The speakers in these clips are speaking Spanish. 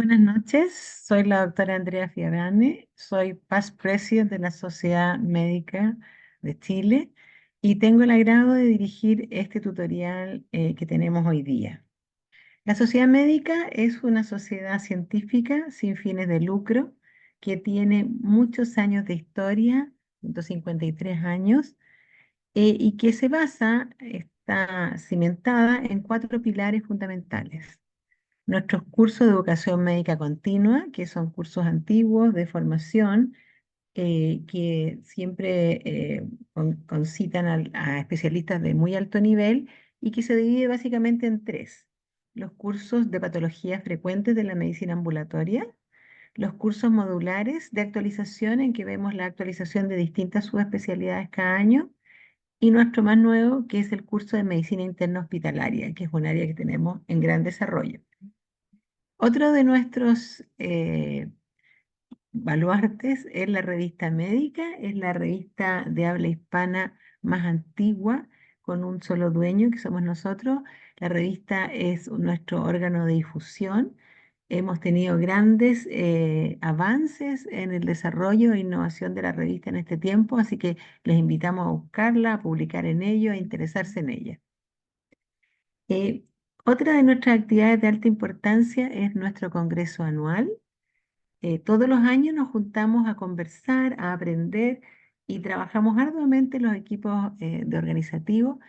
Buenas noches, soy la doctora Andrea Fiavane, soy Past President de la Sociedad Médica de Chile y tengo el agrado de dirigir este tutorial que tenemos hoy día. La Sociedad Médica es una sociedad científica sin fines de lucro que tiene muchos años de historia, 153 años, y que está cimentada en cuatro pilares fundamentales. Nuestros cursos de educación médica continua, que son cursos antiguos de formación, que siempre concitan a especialistas de muy alto nivel y que se divide básicamente en tres. Los cursos de patologías frecuentes de la medicina ambulatoria, los cursos modulares de actualización en que vemos la actualización de distintas subespecialidades cada año, y nuestro más nuevo, que es el curso de medicina interna hospitalaria, que es un área que tenemos en gran desarrollo. Otro de nuestros baluartes es la revista médica, es la revista de habla hispana más antigua, con un solo dueño, que somos nosotros. La revista es nuestro órgano de difusión. Hemos tenido grandes avances en el desarrollo e innovación de la revista en este tiempo, así que les invitamos a buscarla, a publicar en ello, a interesarse en ella. Eh, Otra de nuestras actividades de alta importancia es nuestro congreso anual. Todos los años nos juntamos a conversar, a aprender y trabajamos arduamente los equipos de organizativo.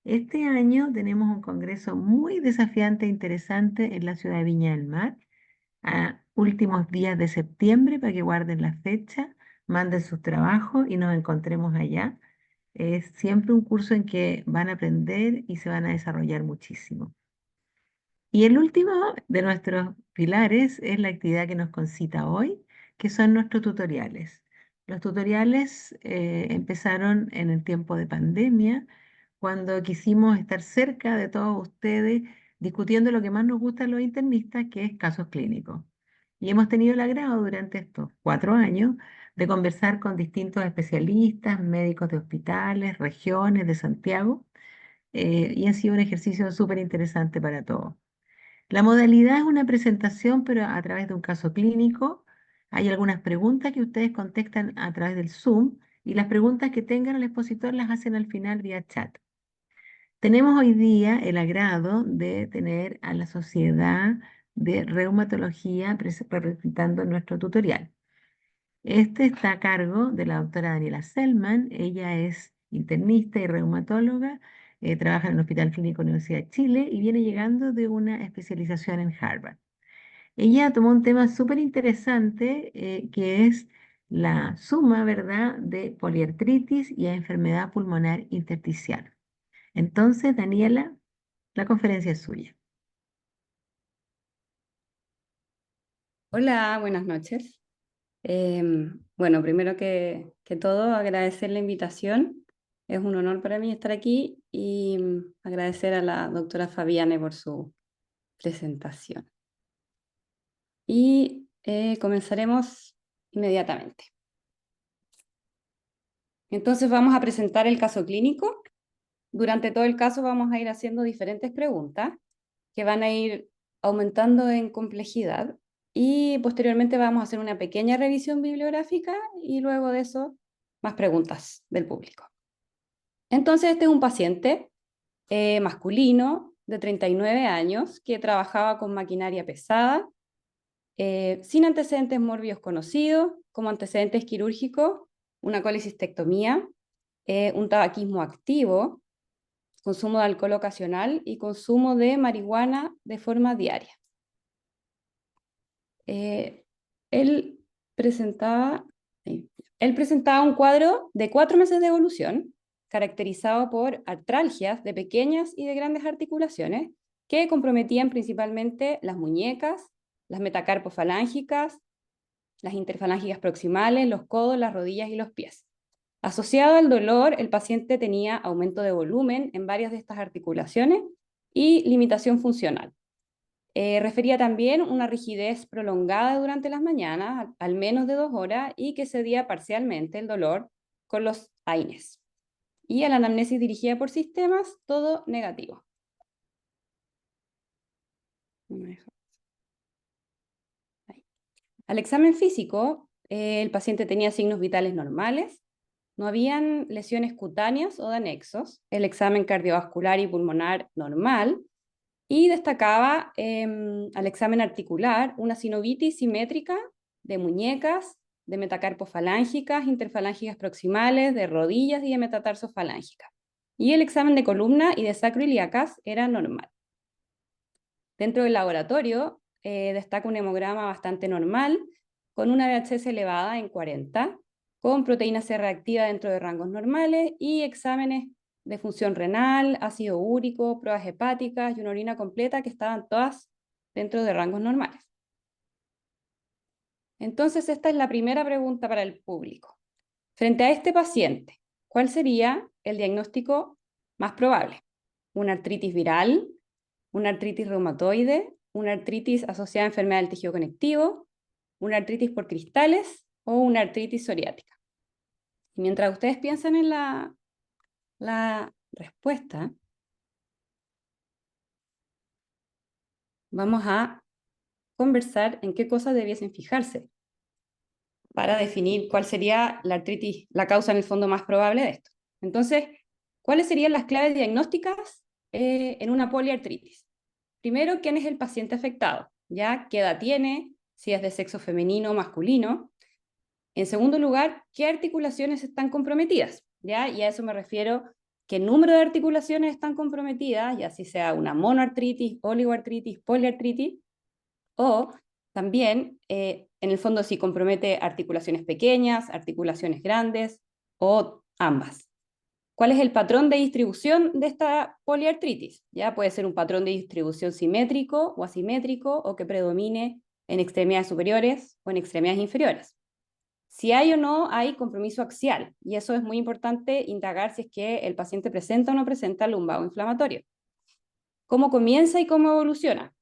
Este año tenemos un congreso muy desafiante e interesante en la ciudad de Viña del Mar, a últimos días de septiembre, para que guarden la fecha, manden sus trabajos y nos encontremos allá. Es siempre un curso en que van a aprender y se van a desarrollar muchísimo. Y el último de nuestros pilares es la actividad que nos concita hoy, que son nuestros tutoriales. Los tutoriales empezaron en el tiempo de pandemia, cuando quisimos estar cerca de todos ustedes, discutiendo lo que más nos gusta a los internistas, que es casos clínicos. Y hemos tenido el agrado durante estos 4 años de conversar con distintos especialistas, médicos de hospitales, regiones de Santiago, y ha sido un ejercicio súper interesante para todos. La modalidad es una presentación, pero a través de un caso clínico. Hay algunas preguntas que ustedes contestan a través del Zoom y las preguntas que tengan al expositor las hacen al final vía chat. Tenemos hoy día el agrado de tener a la Sociedad de Reumatología representando nuestro tutorial. Este está a cargo de la doctora Daniela Selman. Ella es internista y reumatóloga, trabaja en el Hospital Clínico de la Universidad de Chile y viene llegando de una especialización en Harvard. Ella tomó un tema súper interesante, que es la suma, ¿verdad?, de poliartritis y enfermedad pulmonar intersticial. Entonces, Daniela, la conferencia es suya. Hola, buenas noches. Bueno, primero que todo, agradecer la invitación. Es un honor para mí estar aquí y agradecer a la doctora Fabiane por su presentación. Y comenzaremos inmediatamente. Entonces vamos a presentar el caso clínico. Durante todo el caso vamos a ir haciendo diferentes preguntas que van a ir aumentando en complejidad y posteriormente vamos a hacer una pequeña revisión bibliográfica y luego de eso más preguntas del público. Entonces este es un paciente masculino de 39 años que trabajaba con maquinaria pesada, sin antecedentes mórbidos conocidos, como antecedentes quirúrgicos, una colecistectomía, un tabaquismo activo, consumo de alcohol ocasional y consumo de marihuana de forma diaria. Eh, él, presentaba, él presentaba un cuadro de 4 meses de evolución, caracterizado por artralgias de pequeñas y de grandes articulaciones, que comprometían principalmente las muñecas, las metacarpofalángicas, las interfalángicas proximales, los codos, las rodillas y los pies. Asociado al dolor, el paciente tenía aumento de volumen en varias de estas articulaciones y limitación funcional. Refería también una rigidez prolongada durante las mañanas, al menos de 2 horas, y que cedía parcialmente el dolor con los AINES. Y a la anamnesis dirigida por sistemas, todo negativo. . . 。 . 。 . 。 . 。 . 。 . 。 . 。 . 。 . . 。 . 。 . 。 . 。 . 。 . . . . 。 . 。 . 。 . . 。 . 。 . . 。 . 。 . 。 . 。 . 。 . 。 . 。Al examen físico, el paciente tenía signos vitales normales, no habían lesiones cutáneas o de anexos, el examen cardiovascular y pulmonar normal, y destacaba al examen articular una sinovitis simétrica de muñecas, de metacarpofalángicas, interfalángicas proximales, de rodillas y de metatarsofalángicas. Y el examen de columna y de sacroiliacas era normal. Dentro del laboratorio destaca un hemograma bastante normal, con una VHS elevada en 40, con proteína C reactiva dentro de rangos normales y exámenes de función renal, ácido úrico, pruebas hepáticas y una orina completa que estaban todas dentro de rangos normales. Entonces, esta es la primera pregunta para el público. Frente a este paciente, ¿cuál sería el diagnóstico más probable? ¿Una artritis viral? ¿Una artritis reumatoide? ¿Una artritis asociada a enfermedad del tejido conectivo? ¿Una artritis por cristales? ¿O una artritis psoriática? Y mientras ustedes piensan en la respuesta, vamos a conversar en qué cosas debiesen fijarse para definir cuál sería la artritis, la causa en el fondo más probable de esto. Entonces, ¿cuáles serían las claves diagnósticas en una poliartritis? Primero, ¿quién es el paciente afectado? ¿Ya? ¿Qué edad tiene? Si es de sexo femenino o masculino. En segundo lugar, ¿qué articulaciones están comprometidas? ¿Ya? Y a eso me refiero, ¿qué número de articulaciones están comprometidas? Ya si sea una monoartritis, oligoartritis, poliartritis, o también, en el fondo, si compromete articulaciones pequeñas, articulaciones grandes, o ambas. ¿Cuál es el patrón de distribución de esta poliartritis? Ya puede ser un patrón de distribución simétrico o asimétrico, o que predomine en extremidades superiores o en extremidades inferiores. Si hay o no hay compromiso axial, y eso es muy importante indagar si es que el paciente presenta o no presenta lumbago inflamatorio. ¿Cómo comienza y cómo evoluciona?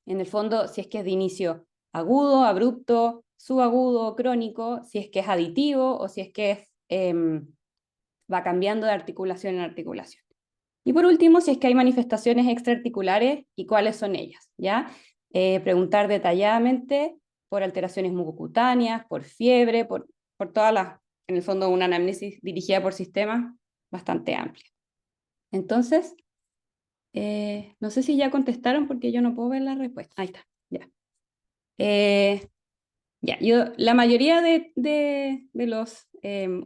En el fondo, si es que es de inicio agudo, abrupto, subagudo, crónico, si es que es aditivo o si es que va cambiando de articulación en articulación. Y por último, si es que hay manifestaciones extraarticulares y cuáles son ellas, ¿ya? Preguntar detalladamente por alteraciones mucocutáneas, por fiebre, por todas las, en el fondo, una anamnesis dirigida por sistemas bastante amplia. Entonces, no sé si ya contestaron porque yo no puedo ver la respuesta. Ahí está, ya. La mayoría de los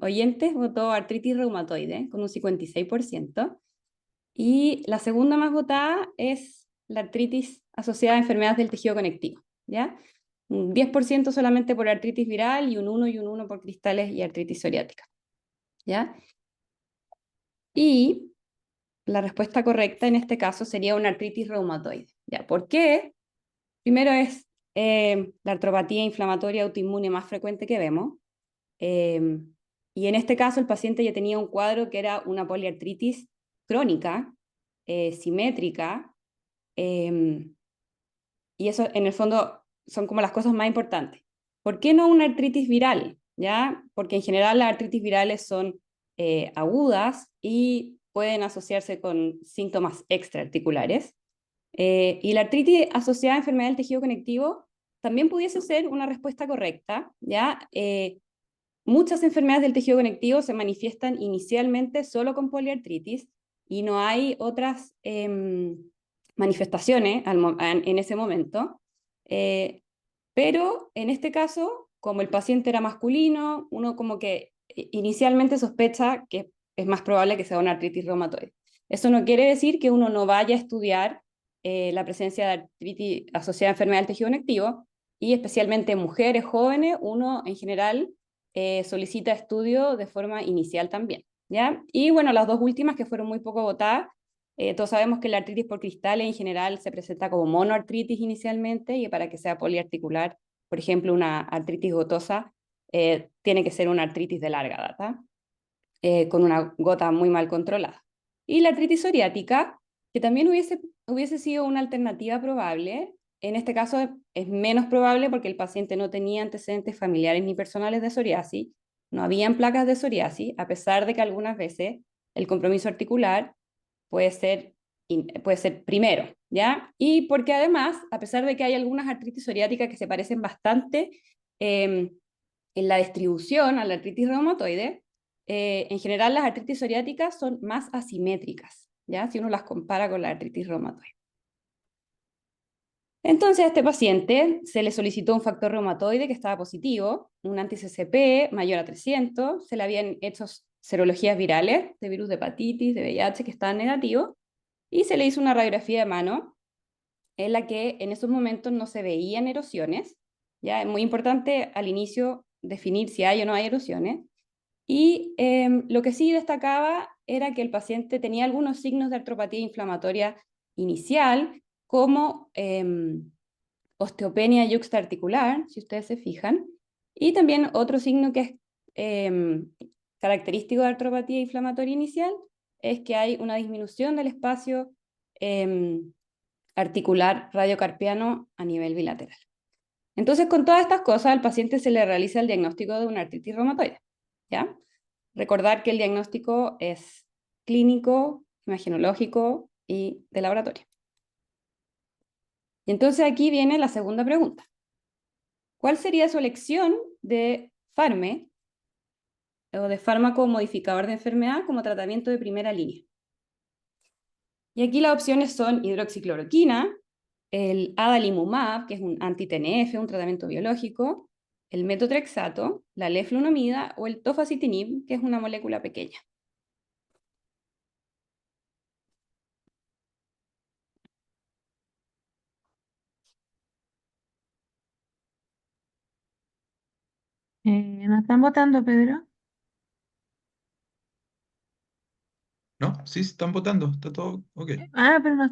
oyentes votó artritis reumatoide con un 56%. Y la segunda más votada es la artritis asociada a enfermedades del tejido conectivo, ¿ya? Un 10% solamente por artritis viral y un 1 por cristales y artritis psoriática, ¿ya? Y la respuesta correcta en este caso sería una artritis reumatoide, ¿ya? ¿Por qué? Primero es la artropatía inflamatoria autoinmune más frecuente que vemos, y en este caso el paciente ya tenía un cuadro que era una poliartritis crónica, simétrica, y eso en el fondo son como las cosas más importantes. ¿Por qué no una artritis viral? ¿Ya? Porque en general las artritis virales son agudas y pueden asociarse con síntomas extraarticulares. Y la artritis asociada a enfermedad del tejido conectivo también pudiese ser una respuesta correcta, ¿ya? Muchas enfermedades del tejido conectivo se manifiestan inicialmente solo con poliartritis y no hay otras manifestaciones en ese momento, pero en este caso, como el paciente era masculino, uno como que inicialmente sospecha que es más probable que sea una artritis reumatoide. Eso no quiere decir que uno no vaya a estudiar la presencia de artritis asociada a enfermedad del tejido conectivo, y especialmente en mujeres jóvenes, uno en general solicita estudio de forma inicial también, ¿ya? Y bueno, las dos últimas que fueron muy poco votadas, todos sabemos que la artritis por cristales en general se presenta como monoartritis inicialmente, y para que sea poliarticular, por ejemplo, una artritis gotosa, tiene que ser una artritis de larga data, con una gota muy mal controlada. Y la artritis psoriática, que también hubiese sido una alternativa probable, en este caso es menos probable porque el paciente no tenía antecedentes familiares ni personales de psoriasis, no habían placas de psoriasis, a pesar de que algunas veces el compromiso articular puede ser puede ser primero, ¿ya? Y porque además, a pesar de que hay algunas artritis psoriáticas que se parecen bastante en la distribución a la artritis reumatoide, en general las artritis psoriáticas son más asimétricas, ¿ya? Si uno las compara con la artritis reumatoide. Entonces a este paciente se le solicitó un factor reumatoide que estaba positivo, un anti-CCP mayor a 300, se le habían hecho serologías virales de virus de hepatitis, de VIH que estaban negativos, y se le hizo una radiografía de mano en la que en esos momentos no se veían erosiones. Ya es muy importante al inicio definir si hay o no hay erosiones. Y lo que sí destacaba era que el paciente tenía algunos signos de artropatía inflamatoria inicial, como osteopenia yuxtaarticular, si ustedes se fijan, y también otro signo que es característico de artropatía inflamatoria inicial es que hay una disminución del espacio articular radiocarpiano a nivel bilateral. Entonces, con todas estas cosas, al paciente se le realiza el diagnóstico de una artritis reumatoide, ¿ya? Recordar que el diagnóstico es clínico, imagenológico y de laboratorio. Y entonces aquí viene la segunda pregunta. ¿Cuál sería su elección de FARME o de fármaco modificador de enfermedad como tratamiento de primera línea? Y aquí las opciones son hidroxicloroquina, el adalimumab, que es un anti-TNF, un tratamiento biológico, el metotrexato, la leflunomida o el tofacitinib, que es una molécula pequeña. ¿No están votando, Pedro? ¿No? Sí, están votando, está todo ok. Ah, pero no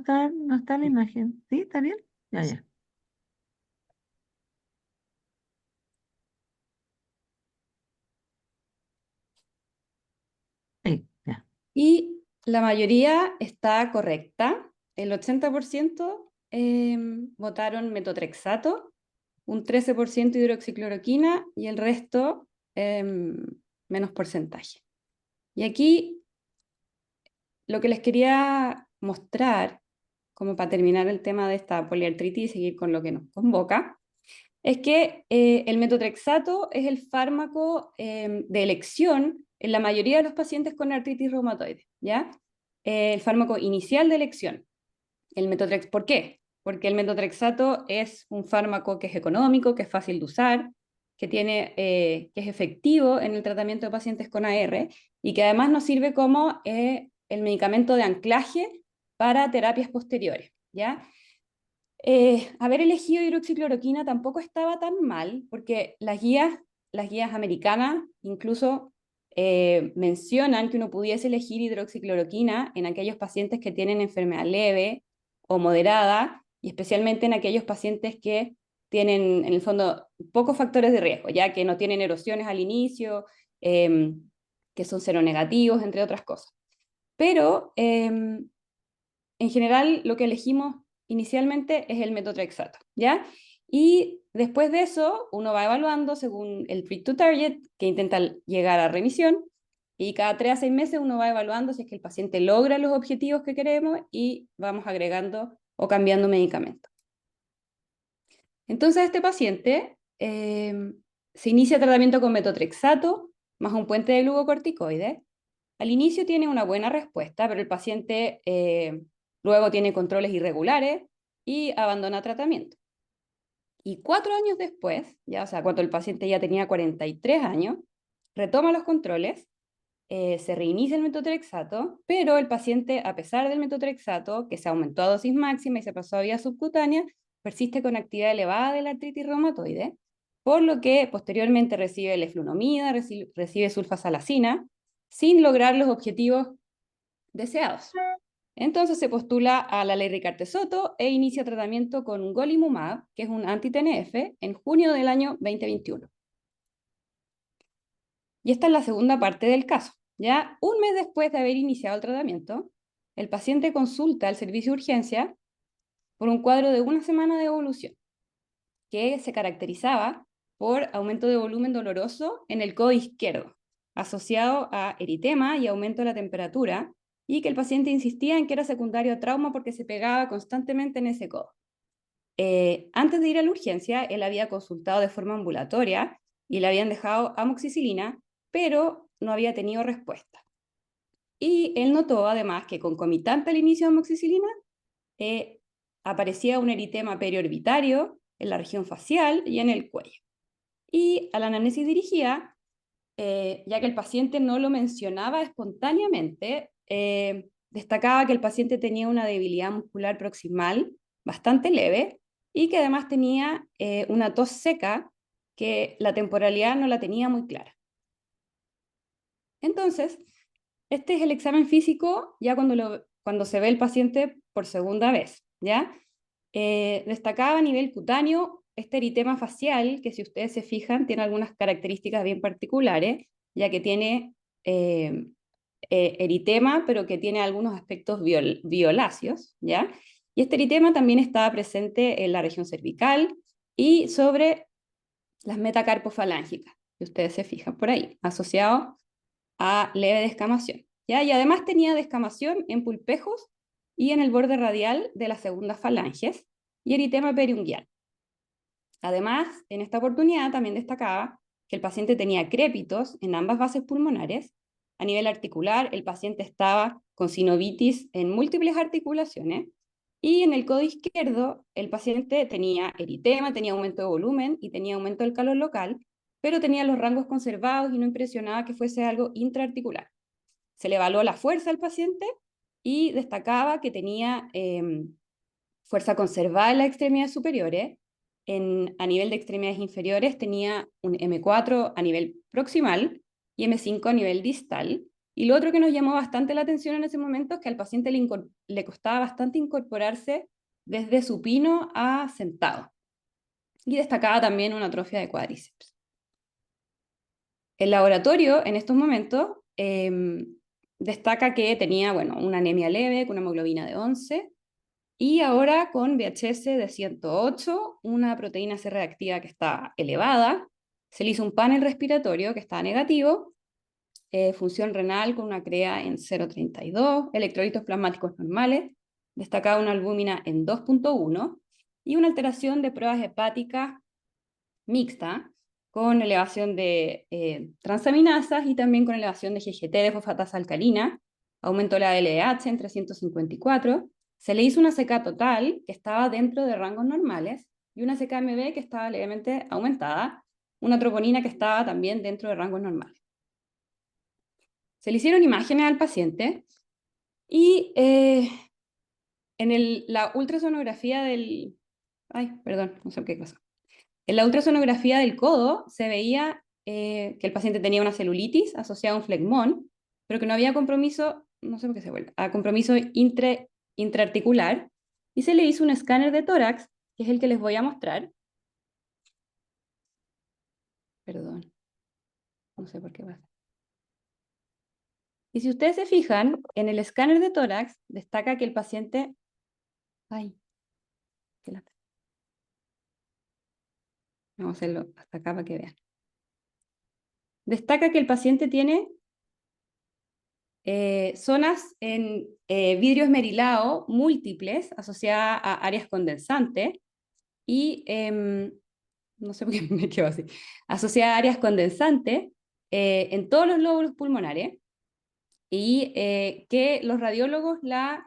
está la imagen. ¿Sí? ¿Está bien? Ya, ya. Sí, ya. Y la mayoría está correcta. El 80% votaron metotrexato, un 13% hidroxicloroquina y el resto menos porcentaje. Y aquí lo que les quería mostrar, como para terminar el tema de esta poliartritis y seguir con lo que nos convoca, es que el metotrexato es el fármaco de elección en la mayoría de los pacientes con artritis reumatoide, ¿ya? El fármaco inicial de elección. ¿Por qué? Porque el metotrexato es un fármaco que es económico, que es fácil de usar, que es efectivo en el tratamiento de pacientes con AR y que además nos sirve como el medicamento de anclaje para terapias posteriores, ¿ya? Haber elegido hidroxicloroquina tampoco estaba tan mal, porque las guías americanas incluso mencionan que uno pudiese elegir hidroxicloroquina en aquellos pacientes que tienen enfermedad leve o moderada, y especialmente en aquellos pacientes que tienen, en el fondo, pocos factores de riesgo, ya que no tienen erosiones al inicio, que son seronegativos, entre otras cosas. Pero en general lo que elegimos inicialmente es el metotrexato, ¿ya? Y después de eso uno va evaluando según el treat to target, que intenta llegar a remisión, y cada 3 a 6 meses uno va evaluando si es que el paciente logra los objetivos que queremos y vamos agregando o cambiando medicamentos. Entonces este paciente se inicia tratamiento con metotrexato más un puente de glucocorticoides. Al inicio tiene una buena respuesta, pero el paciente luego tiene controles irregulares y abandona tratamiento. Y 4 años después, ya, o sea, cuando el paciente ya tenía 43 años, retoma los controles, se reinicia el metotrexato, pero el paciente, a pesar del metotrexato, que se aumentó a dosis máxima y se pasó a vía subcutánea, persiste con actividad elevada de la artritis reumatoide, por lo que posteriormente recibe leflunomida, recibe sulfasalacina, sin lograr los objetivos deseados. Entonces se postula a la ley Ricarte-Soto e inicia tratamiento con golimumab, que es un anti-TNF, en junio del año 2021. Y esta es la segunda parte del caso. Ya un mes después de haber iniciado el tratamiento, el paciente consulta al servicio de urgencia por un cuadro de 1 semana de evolución, que se caracterizaba por aumento de volumen doloroso en el codo izquierdo, asociado a eritema y aumento de la temperatura, y que el paciente insistía en que era secundario a trauma porque se pegaba constantemente en ese codo. Antes de ir a la urgencia, él había consultado de forma ambulatoria y le habían dejado amoxicilina, pero no había tenido respuesta. Y él notó además que concomitante al inicio de amoxicilina, aparecía un eritema periorbitario en la región facial y en el cuello. Y a la anamnesis dirigida, ya que el paciente no lo mencionaba espontáneamente, destacaba que el paciente tenía una debilidad muscular proximal bastante leve y que además tenía una tos seca que la temporalidad no la tenía muy clara. Entonces, este es el examen físico ya cuando se ve el paciente por segunda vez, ¿ya? Destacaba a nivel cutáneo este eritema facial, que si ustedes se fijan tiene algunas características bien particulares, ya que tiene eritema, pero que tiene algunos aspectos violáceos, ¿ya? Y este eritema también estaba presente en la región cervical y sobre las metacarpofalángicas, que ustedes se fijan por ahí, asociado a leve descamación, ¿ya? Y además tenía descamación en pulpejos y en el borde radial de las segundas falanges y eritema periungual. Además, en esta oportunidad también destacaba que el paciente tenía crépitos en ambas bases pulmonares. A nivel articular, el paciente estaba con sinovitis en múltiples articulaciones y en el codo izquierdo el paciente tenía eritema, tenía aumento de volumen y tenía aumento del calor local, pero tenía los rangos conservados y no impresionaba que fuese algo intraarticular. Se le evaluó la fuerza al paciente y destacaba que tenía fuerza conservada en las extremidades superiores. A nivel de extremidades inferiores tenía un M4 a nivel proximal y M5 a nivel distal. Y lo otro que nos llamó bastante la atención en ese momento es que al paciente le costaba bastante incorporarse desde supino a sentado. Y destacaba también una atrofia de cuádriceps. El laboratorio en estos momentos destaca que tenía una anemia leve con una hemoglobina de 11 y ahora con VHS de 108, una proteína C reactiva que está elevada, se le hizo un panel respiratorio que está negativo, función renal con una CREA en 0,32, electrolitos plasmáticos normales, destacaba una albúmina en 2,1 y una alteración de pruebas hepáticas mixta, con elevación de transaminasas y también con elevación de GGT de fosfatasa alcalina, aumento de la LDH en 354, se le hizo una CK total que estaba dentro de rangos normales y una CKMB que estaba levemente aumentada, una troponina que estaba también dentro de rangos normales. Se le hicieron imágenes al paciente y en la ultrasonografía del... Ay, perdón, no sé qué pasó. En la ultrasonografía del codo se veía que el paciente tenía una celulitis asociada a un flegmón, pero que no había compromiso, no sé por qué se vuelve, a compromiso intraarticular, y se le hizo un escáner de tórax, que es el que les voy a mostrar. Perdón, no sé por qué pasa. Y si ustedes se fijan, en el escáner de tórax destaca que el paciente... Ay, qué lata. Vamos a hacerlo hasta acá para que vean. Destaca que el paciente tiene zonas en vidrio esmerilado múltiples asociadas a áreas condensantes y, no sé por qué me quedo así, asociadas a áreas condensantes en todos los lóbulos pulmonares y que los radiólogos la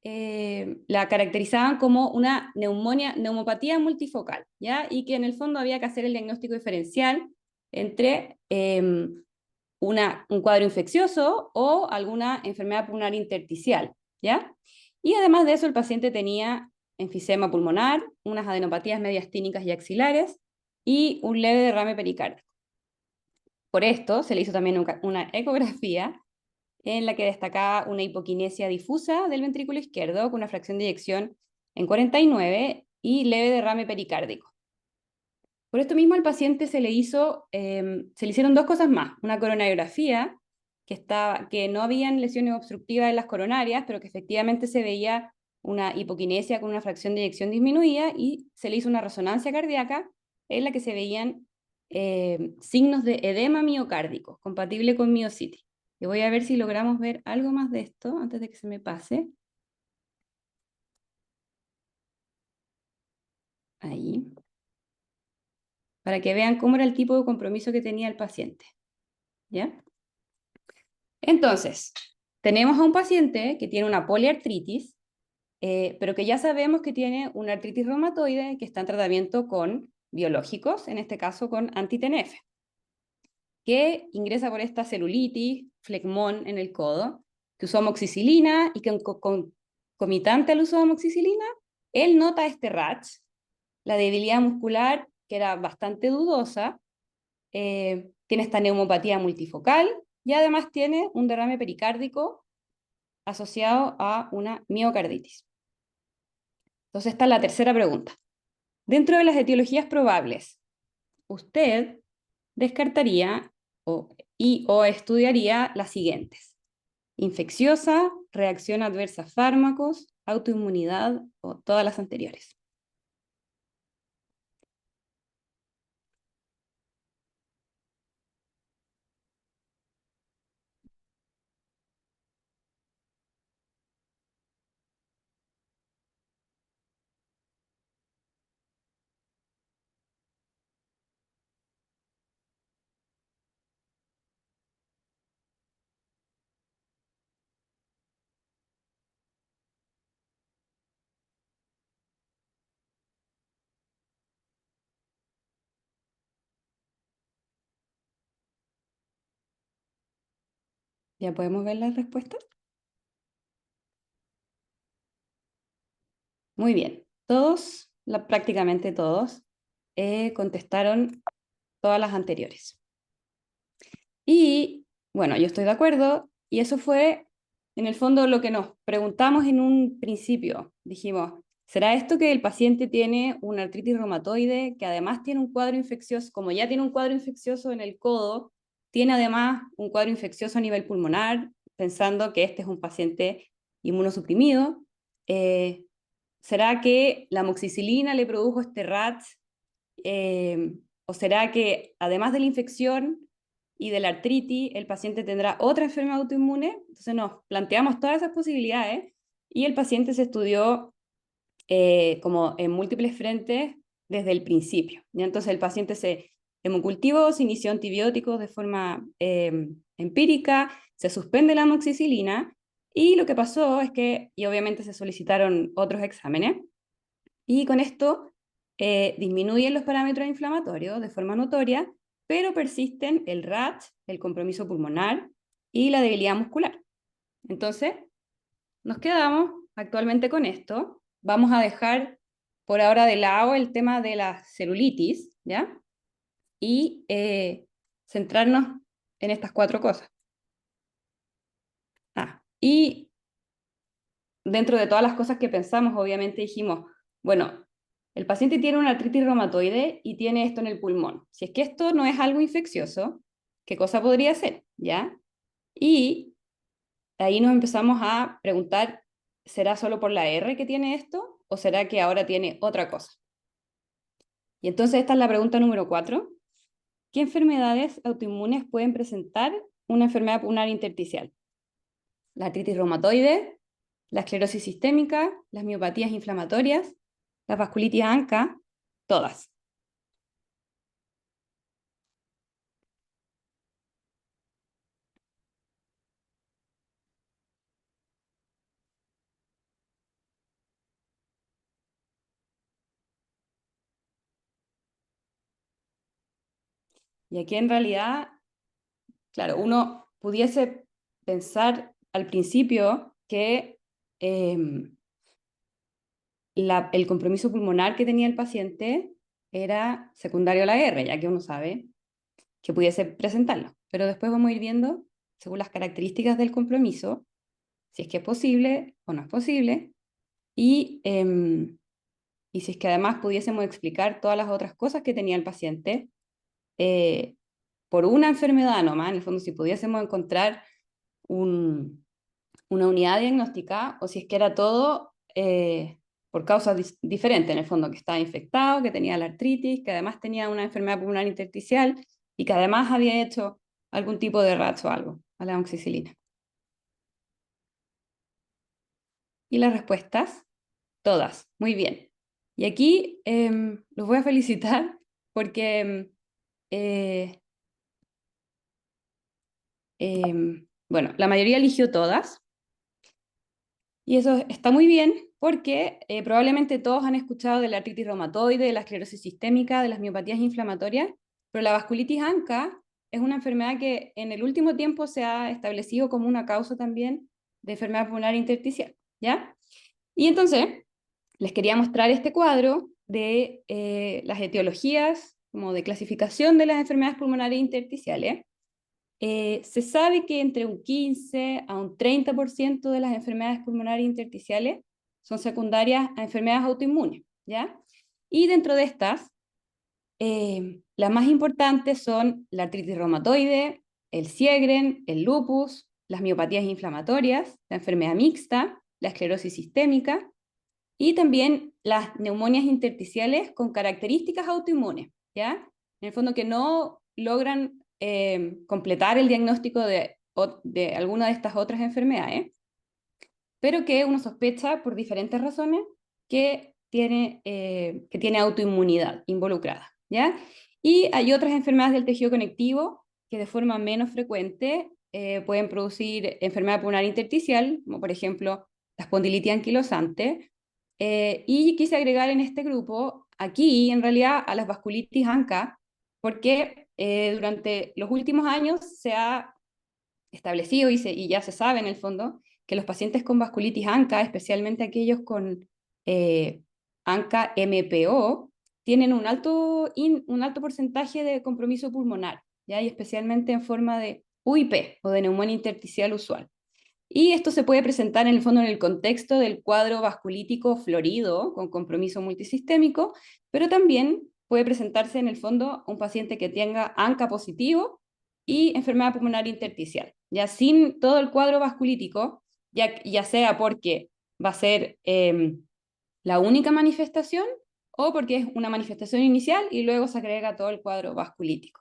caracterizaban como una neumopatía multifocal, ¿ya? Y que en el fondo había que hacer el diagnóstico diferencial entre un cuadro infeccioso o alguna enfermedad pulmonar intersticial, ¿ya? Y además de eso, el paciente tenía enfisema pulmonar, unas adenopatías medias tínicas y axilares y un leve derrame pericárdico. Por esto, se le hizo también una ecografía en la que destacaba una hipoquinesia difusa del ventrículo izquierdo con una fracción de eyección en 49 y leve derrame pericárdico. Por esto mismo al paciente se le hicieron dos cosas más, una coronariografía, que no habían lesiones obstructivas en las coronarias, pero que efectivamente se veía una hipoquinesia con una fracción de eyección disminuida, y se le hizo una resonancia cardíaca en la que se veían signos de edema miocárdico, compatible con miositis. Y voy a ver si logramos ver algo más de esto antes de que se me pase. Ahí. Para que vean cómo era el tipo de compromiso que tenía el paciente. ¿Ya? Entonces, tenemos a un paciente que tiene una poliartritis, pero que ya sabemos que tiene una artritis reumatoide que está en tratamiento con biológicos, en este caso con anti-TNF, que ingresa por esta celulitis, flegmón en el codo, que usó amoxicilina y que concomitante al uso de amoxicilina, él nota este rash, la debilidad muscular, que era bastante dudosa, tiene esta neumopatía multifocal y además tiene un derrame pericárdico asociado a una miocarditis. Entonces, esta es la tercera pregunta. Dentro de las etiologías probables, usted descartaría o estudiaría las siguientes: infecciosa, reacción adversa a fármacos, autoinmunidad o todas las anteriores. ¿Ya podemos ver las respuestas? Muy bien. Todos, prácticamente todos, contestaron todas las anteriores. Y bueno, yo estoy de acuerdo, y eso fue en el fondo lo que nos preguntamos en un principio. Dijimos, ¿será esto que el paciente tiene una artritis reumatoide, que además tiene un cuadro infeccioso, como ya tiene un cuadro infeccioso en el codo, tiene además un cuadro infeccioso a nivel pulmonar, pensando que este es un paciente inmunosuprimido? ¿Será que la amoxicilina le produjo este RAT? ¿O será que además de la infección y de la artritis, el paciente tendrá otra enfermedad autoinmune? Entonces nos planteamos todas esas posibilidades y el paciente se estudió como en múltiples frentes desde el principio. ¿Ya? Entonces el paciente se hemocultivó, se inició antibióticos de forma empírica, se suspende la amoxicilina y lo que pasó es que, y obviamente se solicitaron otros exámenes, y con esto disminuyen los parámetros inflamatorios de forma notoria, pero persisten el RAT, el compromiso pulmonar y la debilidad muscular. Entonces, nos quedamos actualmente con esto. Vamos a dejar por ahora de lado el tema de la celulitis, ¿ya? Y centrarnos en estas cuatro cosas. Y dentro de todas las cosas que pensamos, obviamente dijimos, bueno, el paciente tiene una artritis reumatoide y tiene esto en el pulmón. Si es que esto no es algo infeccioso, ¿qué cosa podría ser? ¿Ya? Y ahí nos empezamos a preguntar, ¿será solo por la R que tiene esto o será que ahora tiene otra cosa? Y entonces esta es la pregunta número 4. ¿Qué enfermedades autoinmunes pueden presentar una enfermedad pulmonar intersticial? La artritis reumatoide, la esclerosis sistémica, las miopatías inflamatorias, la vasculitis ANCA, todas. Y aquí en realidad, claro, uno pudiese pensar al principio que el compromiso pulmonar que tenía el paciente era secundario a la R, ya que uno sabe que pudiese presentarlo. Pero después vamos a ir viendo, según las características del compromiso, si es que es posible o no es posible, y si es que además pudiésemos explicar todas las otras cosas que tenía el paciente por una enfermedad nomás, en el fondo si pudiésemos encontrar una unidad diagnóstica o si es que era todo por causas diferentes, en el fondo que estaba infectado, que tenía la artritis, que además tenía una enfermedad pulmonar intersticial y que además había hecho algún tipo de RATS o algo. a la amoxicilina? Y las respuestas, todas. Muy bien. Y aquí los voy a felicitar porque, bueno, la mayoría eligió todas. Y eso está muy bien porque probablemente todos han escuchado de la artritis reumatoide, de la esclerosis sistémica, de las miopatías inflamatorias, pero la vasculitis ANCA es una enfermedad que en el último tiempo se ha establecido como una causa también de enfermedad pulmonar intersticial, ¿ya? Y entonces les quería mostrar este cuadro de las etiologías, como de clasificación de las enfermedades pulmonares intersticiales. Se sabe que entre un 15 a un 30% de las enfermedades pulmonares intersticiales son secundarias a enfermedades autoinmunes, ¿ya? Y dentro de estas, las más importantes son la artritis reumatoide, el Sjögren, el lupus, las miopatías inflamatorias, la enfermedad mixta, la esclerosis sistémica y también las neumonias intersticiales con características autoinmunes, ¿ya? En el fondo que no logran completar el diagnóstico de alguna de estas otras enfermedades, pero que uno sospecha por diferentes razones que tiene autoinmunidad involucrada, ¿ya? Y hay otras enfermedades del tejido conectivo que de forma menos frecuente pueden producir enfermedad pulmonar intersticial, como por ejemplo la espondilitis anquilosante, y quise agregar en este grupo, aquí en realidad, a las vasculitis ANCA, porque durante los últimos años se ha establecido y ya se sabe en el fondo que los pacientes con vasculitis ANCA, especialmente aquellos con ANCA MPO, tienen un alto porcentaje de compromiso pulmonar, ¿ya? Y especialmente en forma de UIP o de neumonía intersticial usual. Y esto se puede presentar en el fondo en el contexto del cuadro vasculítico florido con compromiso multisistémico, pero también puede presentarse en el fondo un paciente que tenga ANCA positivo y enfermedad pulmonar intersticial, ya sin todo el cuadro vasculítico, ya sea porque va a ser la única manifestación o porque es una manifestación inicial y luego se agrega todo el cuadro vasculítico.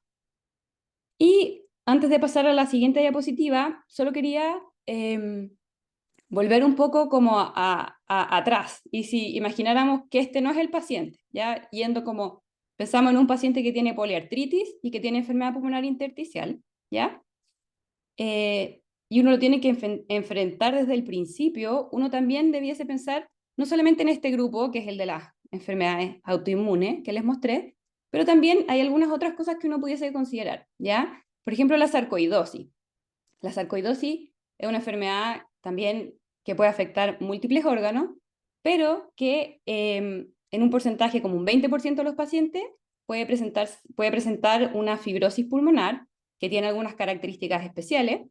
Y antes de pasar a la siguiente diapositiva, solo quería volver un poco como atrás. Y si imagináramos que este no es el paciente, ya yendo como, pensamos en un paciente que tiene poliartritis y que tiene enfermedad pulmonar intersticial, ¿ya? Y uno lo tiene que enfrentar desde el principio, uno también debiese pensar no solamente en este grupo, que es el de las enfermedades autoinmunes que les mostré, pero también hay algunas otras cosas que uno pudiese considerar, ¿ya? Por ejemplo, la sarcoidosis. La sarcoidosis es una enfermedad también que puede afectar múltiples órganos, pero que en un porcentaje como un 20% de los pacientes puede presentar una fibrosis pulmonar que tiene algunas características especiales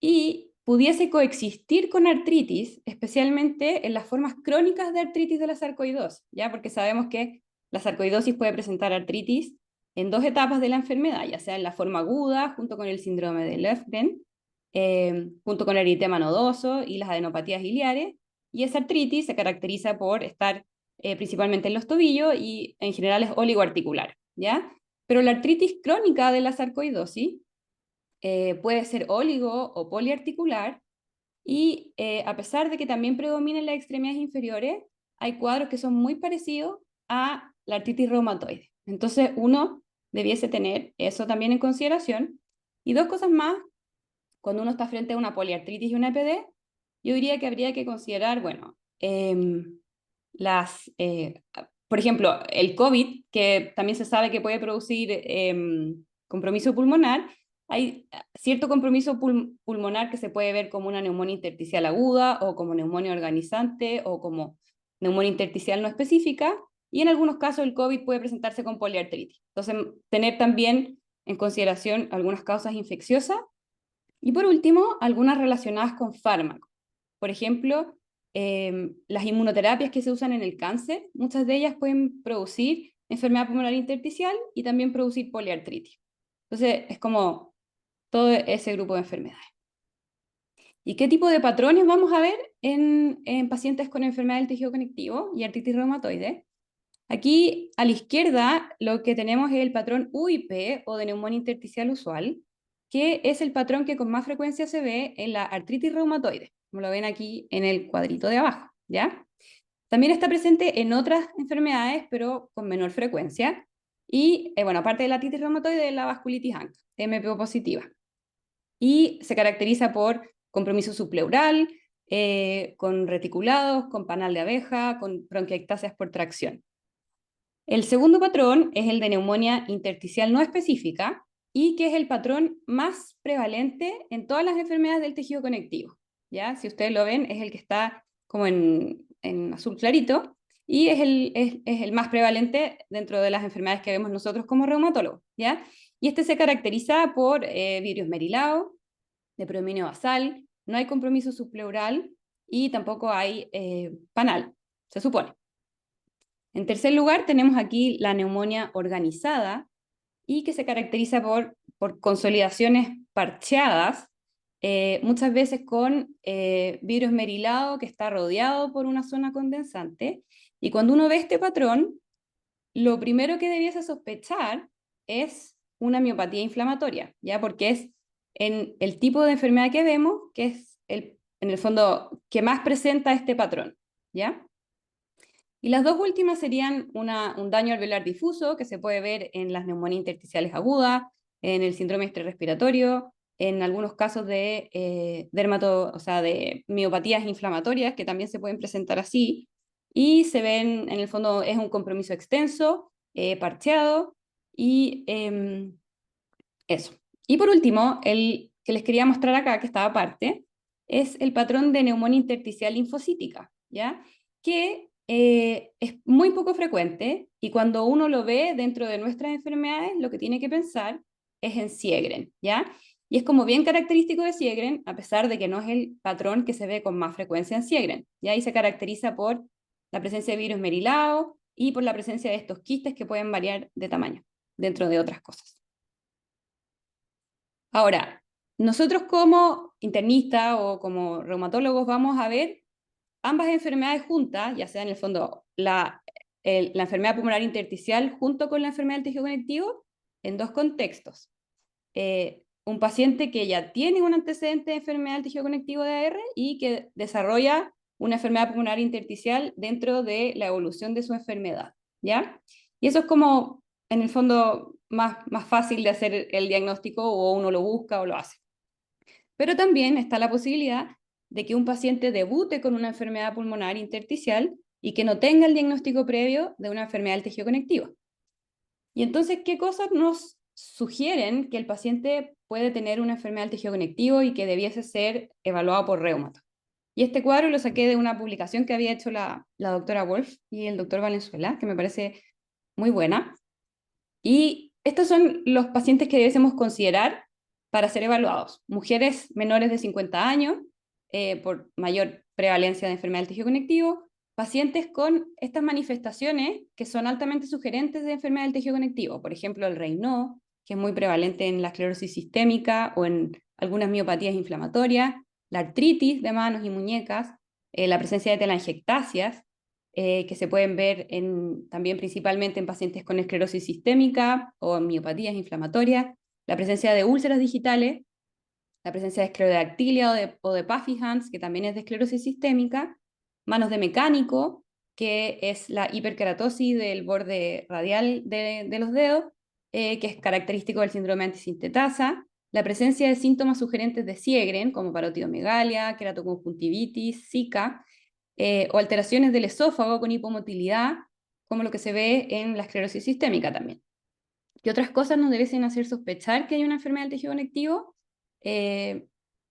y pudiese coexistir con artritis, especialmente en las formas crónicas de artritis de la sarcoidosis, ¿ya? Porque sabemos que la sarcoidosis puede presentar artritis en dos etapas de la enfermedad, ya sea en la forma aguda, junto con el síndrome de Löfgren, junto con el eritema nodoso y las adenopatías biliares, y esa artritis se caracteriza por estar principalmente en los tobillos y en general es oligoarticular, ¿ya? Pero la artritis crónica de la sarcoidosis puede ser oligo o poliarticular, y a pesar de que también predominen las extremidades inferiores, hay cuadros que son muy parecidos a la artritis reumatoide. Entonces uno debiese tener eso también en consideración. Y dos cosas más, cuando uno está frente a una poliartritis y una EPD, yo diría que habría que considerar, bueno, por ejemplo, el COVID, que también se sabe que puede producir compromiso pulmonar. Hay cierto compromiso pulmonar que se puede ver como una neumonía intersticial aguda o como neumonía organizante o como neumonía intersticial no específica, y en algunos casos el COVID puede presentarse con poliartritis. Entonces, tener también en consideración algunas causas infecciosas y por último, algunas relacionadas con fármacos. Por ejemplo, las inmunoterapias que se usan en el cáncer, muchas de ellas pueden producir enfermedad pulmonar intersticial y también producir poliartritis. Entonces, es como todo ese grupo de enfermedades. ¿Y qué tipo de patrones vamos a ver en pacientes con enfermedad del tejido conectivo y artritis reumatoide? Aquí a la izquierda lo que tenemos es el patrón UIP o de neumonía intersticial usual, que es el patrón que con más frecuencia se ve en la artritis reumatoide, como lo ven aquí en el cuadrito de abajo, ¿ya? También está presente en otras enfermedades, pero con menor frecuencia. Y, bueno, aparte de la artritis reumatoide, la vasculitis ANCA, MPO positiva. Y se caracteriza por compromiso subpleural, con reticulados, con panal de abeja, con bronquiectasias por tracción. El segundo patrón es el de neumonía intersticial no específica y que es el patrón más prevalente en todas las enfermedades del tejido conectivo. ¿Ya? Si ustedes lo ven, es el que está como en azul clarito y es el más prevalente dentro de las enfermedades que vemos nosotros como reumatólogos. ¿Ya? Y este se caracteriza por virus merilao, de predominio basal, no hay compromiso subpleural y tampoco hay panal, se supone. En tercer lugar, tenemos aquí la neumonía organizada y que se caracteriza por consolidaciones parcheadas, muchas veces con virus merilado que está rodeado por una zona condensante. Y cuando uno ve este patrón, lo primero que debiese sospechar es una miopatía inflamatoria, ¿ya? Porque es en el tipo de enfermedad que vemos que es en el fondo que más presenta este patrón, ¿ya? Y las dos últimas serían un daño alveolar difuso, que se puede ver en las neumonías intersticiales agudas, en el síndrome respiratorio, en algunos casos de o sea, de miopatías inflamatorias, que también se pueden presentar así, y se ven, en el fondo, es un compromiso extenso, parcheado, y eso. Y por último, el que les quería mostrar acá, que estaba aparte, es el patrón de neumonía intersticial linfocítica, ¿ya? Que es muy poco frecuente y cuando uno lo ve dentro de nuestras enfermedades, lo que tiene que pensar es en Sjögren, ¿ya? Y es como bien característico de Sjögren, a pesar de que no es el patrón que se ve con más frecuencia en Sjögren, ¿ya? Y se caracteriza por la presencia de virus merilao y por la presencia de estos quistes que pueden variar de tamaño, dentro de otras cosas. Ahora, nosotros como internistas o como reumatólogos vamos a ver ambas enfermedades juntas, ya sea en el fondo la enfermedad pulmonar intersticial junto con la enfermedad del tejido conectivo, en dos contextos. Un paciente que ya tiene un antecedente de enfermedad del tejido conectivo de AR y que desarrolla una enfermedad pulmonar intersticial dentro de la evolución de su enfermedad, ¿ya? Y eso es como, en el fondo, más fácil de hacer el diagnóstico o uno lo busca o lo hace. Pero también está la posibilidad de que un paciente debute con una enfermedad pulmonar intersticial y que no tenga el diagnóstico previo de una enfermedad del tejido conectivo. Y entonces, ¿qué cosas nos sugieren que el paciente puede tener una enfermedad del tejido conectivo y que debiese ser evaluado por reumato? Y este cuadro lo saqué de una publicación que había hecho la doctora Wolf y el doctor Valenzuela, que me parece muy buena. Y estos son los pacientes que debiésemos considerar para ser evaluados. Mujeres menores de 50 años, por mayor prevalencia de enfermedad del tejido conectivo, pacientes con estas manifestaciones que son altamente sugerentes de enfermedad del tejido conectivo, por ejemplo el Raynaud, que es muy prevalente en la esclerosis sistémica o en algunas miopatías inflamatorias, la artritis de manos y muñecas, la presencia de telangiectasias, que se pueden ver también principalmente en pacientes con esclerosis sistémica o en miopatías inflamatorias, la presencia de úlceras digitales, la presencia de esclerodactilia o de Pfefferhans, que también es de esclerosis sistémica, manos de mecánico, que es la hiperkeratosis del borde radial de los dedos, que es característico del síndrome antisintetasa, la presencia de síntomas sugerentes de Sjögren, como parotidomegalia, keratoconjuntivitis, Zika, o alteraciones del esófago con hipomotilidad, como lo que se ve en la esclerosis sistémica también. ¿Qué otras cosas nos debiesen hacer sospechar que hay una enfermedad del tejido conectivo?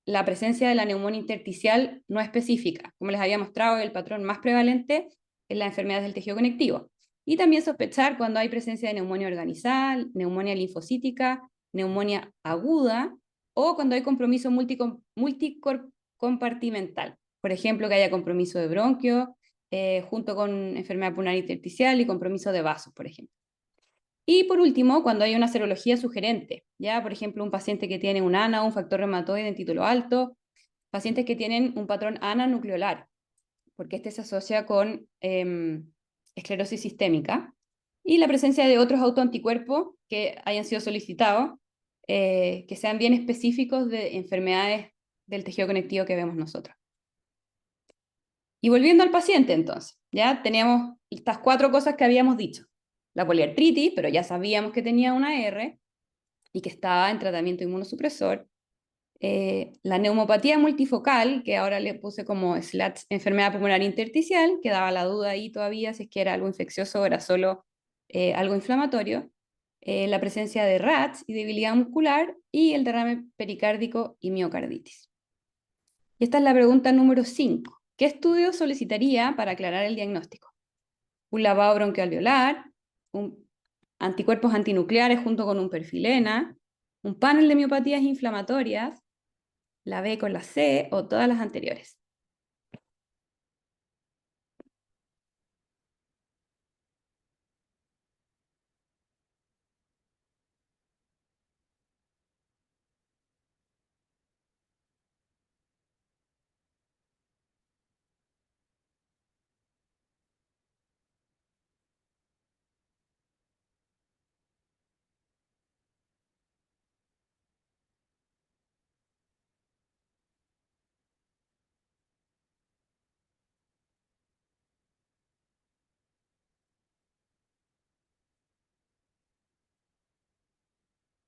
La presencia de la neumonía intersticial no específica. Como les había mostrado, el patrón más prevalente es la enfermedad del tejido conectivo. Y también sospechar cuando hay presencia de neumonía organizada, neumonía linfocítica, neumonía aguda, o cuando hay compromiso multicompartimental. Por ejemplo, que haya compromiso de bronquio, junto con enfermedad pulmonar intersticial y compromiso de vasos, por ejemplo. Y por último, cuando hay una serología sugerente, ya por ejemplo un paciente que tiene un ANA, un factor reumatoide en título alto, pacientes que tienen un patrón ANA nucleolar, porque este se asocia con esclerosis sistémica, y la presencia de otros autoanticuerpos que hayan sido solicitados, que sean bien específicos de enfermedades del tejido conectivo que vemos nosotros. Y volviendo al paciente entonces, ya teníamos estas 4 cosas que habíamos dicho. La poliartritis, pero ya sabíamos que tenía una R y que estaba en tratamiento inmunosupresor. La neumopatía multifocal, que ahora le puse como SLATS, enfermedad pulmonar intersticial, quedaba la duda ahí todavía si es que era algo infeccioso o era solo algo inflamatorio. La presencia de RATS y debilidad muscular y el derrame pericárdico y miocarditis. Y esta es la pregunta número 5. ¿Qué estudio solicitaría para aclarar el diagnóstico? Un lavado bronquialveolar, anticuerpos antinucleares junto con un perfilena, un panel de miopatías inflamatorias, la B con la C o todas las anteriores.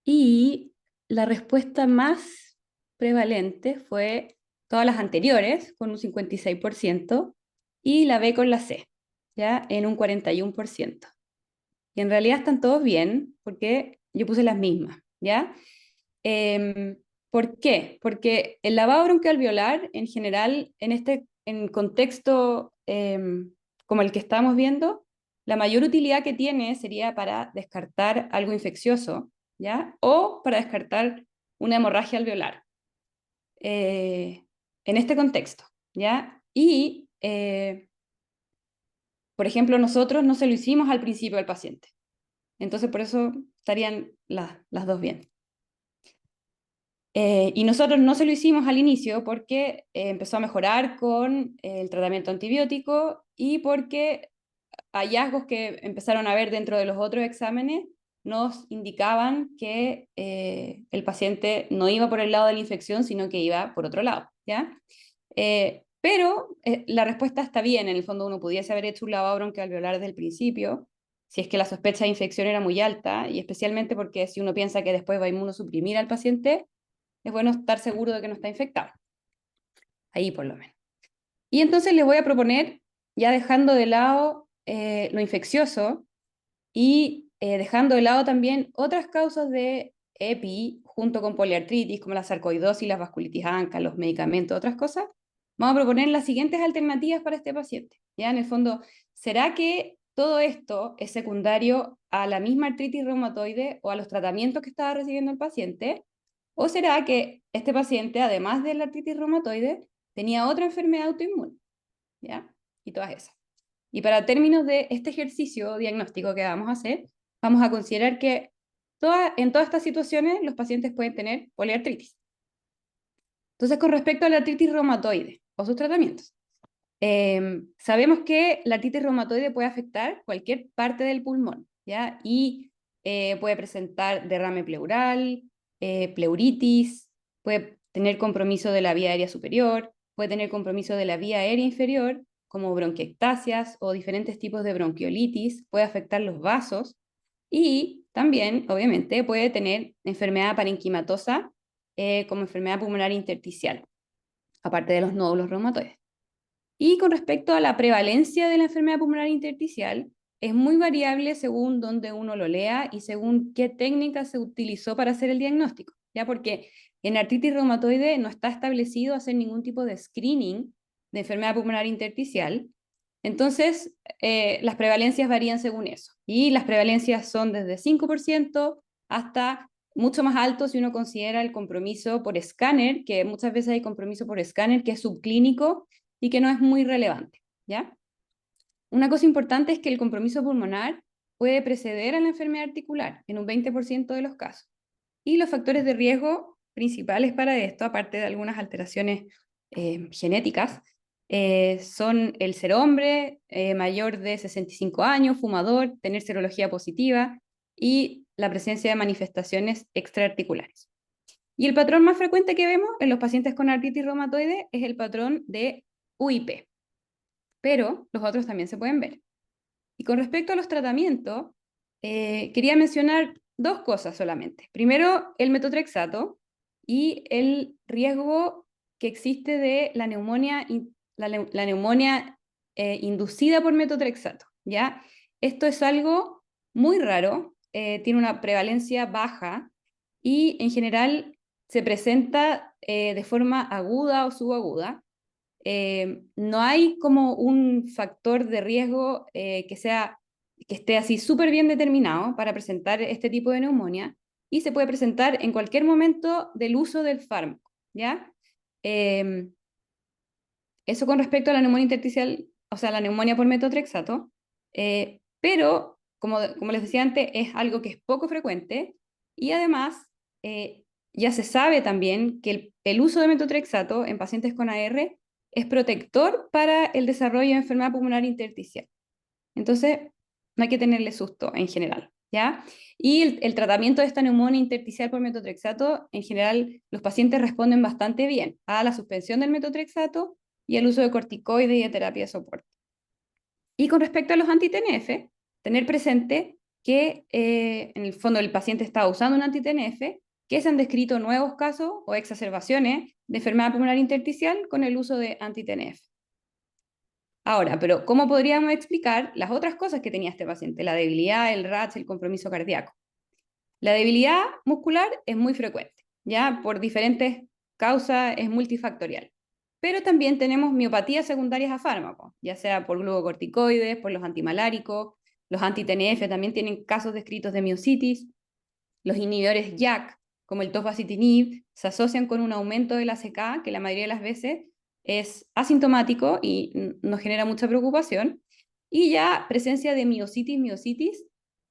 Y la respuesta más prevalente fue todas las anteriores, con un 56%, y la B con la C, ya en un 41%. Y en realidad están todos bien, porque yo puse las mismas, ¿ya? ¿Por qué? Porque el lavado bronquialveolar, en general, en contexto como el que estamos viendo, la mayor utilidad que tiene sería para descartar algo infeccioso, ¿ya? O para descartar una hemorragia alveolar. En este contexto, ¿ya? Y, por ejemplo, nosotros no se lo hicimos al principio al paciente. Entonces, por eso estarían las dos bien. Y nosotros no se lo hicimos al inicio porque empezó a mejorar con el tratamiento antibiótico y porque hallazgos que empezaron a ver dentro de los otros exámenes nos indicaban que el paciente no iba por el lado de la infección, sino que iba por otro lado, ¿ya? Pero la respuesta está bien, en el fondo uno pudiese haber hecho un lavado bronquialveolar desde el principio, si es que la sospecha de infección era muy alta, y especialmente porque si uno piensa que después va a inmunosuprimir al paciente, es bueno estar seguro de que no está infectado. Ahí por lo menos. Y entonces les voy a proponer, ya dejando de lado lo infeccioso y dejando de lado también otras causas de EPI, junto con poliartritis, como la sarcoidosis, las vasculitis ANCA, los medicamentos, otras cosas, vamos a proponer las siguientes alternativas para este paciente. Ya en el fondo, ¿será que todo esto es secundario a la misma artritis reumatoide o a los tratamientos que estaba recibiendo el paciente? ¿O será que este paciente, además de la artritis reumatoide, tenía otra enfermedad autoinmune? ¿Ya? Y todas esas. Y para términos de este ejercicio diagnóstico que vamos a hacer, vamos a considerar que en todas estas situaciones los pacientes pueden tener poliartritis. Entonces, con respecto a la artritis reumatoide o sus tratamientos, sabemos que la artritis reumatoide puede afectar cualquier parte del pulmón, ¿ya? Y puede presentar derrame pleural, pleuritis, puede tener compromiso de la vía aérea superior, puede tener compromiso de la vía aérea inferior, como bronquiectasias o diferentes tipos de bronquiolitis, puede afectar los vasos y también, obviamente, puede tener enfermedad parenquimatosa como enfermedad pulmonar intersticial, aparte de los nódulos reumatoides. Y con respecto a la prevalencia de la enfermedad pulmonar intersticial, es muy variable según donde uno lo lea y según qué técnica se utilizó para hacer el diagnóstico, ¿ya? Porque en artritis reumatoide no está establecido hacer ningún tipo de screening de enfermedad pulmonar intersticial, entonces las prevalencias varían según eso. Y las prevalencias son desde 5% hasta mucho más alto si uno considera el compromiso por escáner, que muchas veces hay compromiso por escáner que es subclínico y que no es muy relevante, ¿ya? Una cosa importante es que el compromiso pulmonar puede preceder a la enfermedad articular en un 20% de los casos. Y los factores de riesgo principales para esto, aparte de algunas alteraciones genéticas, son el ser hombre, mayor de 65 años, fumador, tener serología positiva y la presencia de manifestaciones extraarticulares. Y el patrón más frecuente que vemos en los pacientes con artritis reumatoide es el patrón de UIP, pero los otros también se pueden ver. Y con respecto a los tratamientos, quería mencionar dos cosas solamente. Primero, el metotrexato y el riesgo que existe de la neumonía, inducida por metotrexato, ¿ya? Esto es algo muy raro, tiene una prevalencia baja y en general se presenta de forma aguda o subaguda. No hay como un factor de riesgo que esté así súper bien determinado para presentar este tipo de neumonía y se puede presentar en cualquier momento del uso del fármaco, ¿ya? Eso con respecto a la neumonía intersticial, o sea, la neumonía por metotrexato, pero como les decía antes, es algo que es poco frecuente y además ya se sabe también que el uso de metotrexato en pacientes con AR es protector para el desarrollo de enfermedad pulmonar intersticial. Entonces, no hay que tenerle susto en general, ¿ya? Y el tratamiento de esta neumonía intersticial por metotrexato, en general, los pacientes responden bastante bien a la suspensión del metotrexato y al uso de corticoides y de terapia de soporte. Y con respecto a los anti-TNF, tener presente que en el fondo el paciente está usando un anti-TNF, que se han descrito nuevos casos o exacerbaciones de enfermedad pulmonar intersticial con el uso de anti-TNF. Ahora, pero ¿cómo podríamos explicar las otras cosas que tenía este paciente? La debilidad, el RATS, el compromiso cardíaco. La debilidad muscular es muy frecuente, ya por diferentes causas, es multifactorial. Pero también tenemos miopatías secundarias a fármacos, ya sea por glucocorticoides, por los antimaláricos, los anti-TNF también tienen casos descritos de miositis, los inhibidores JAK, como el tofacitinib, se asocian con un aumento del ACK, que la mayoría de las veces es asintomático y nos genera mucha preocupación, y ya presencia de miositis,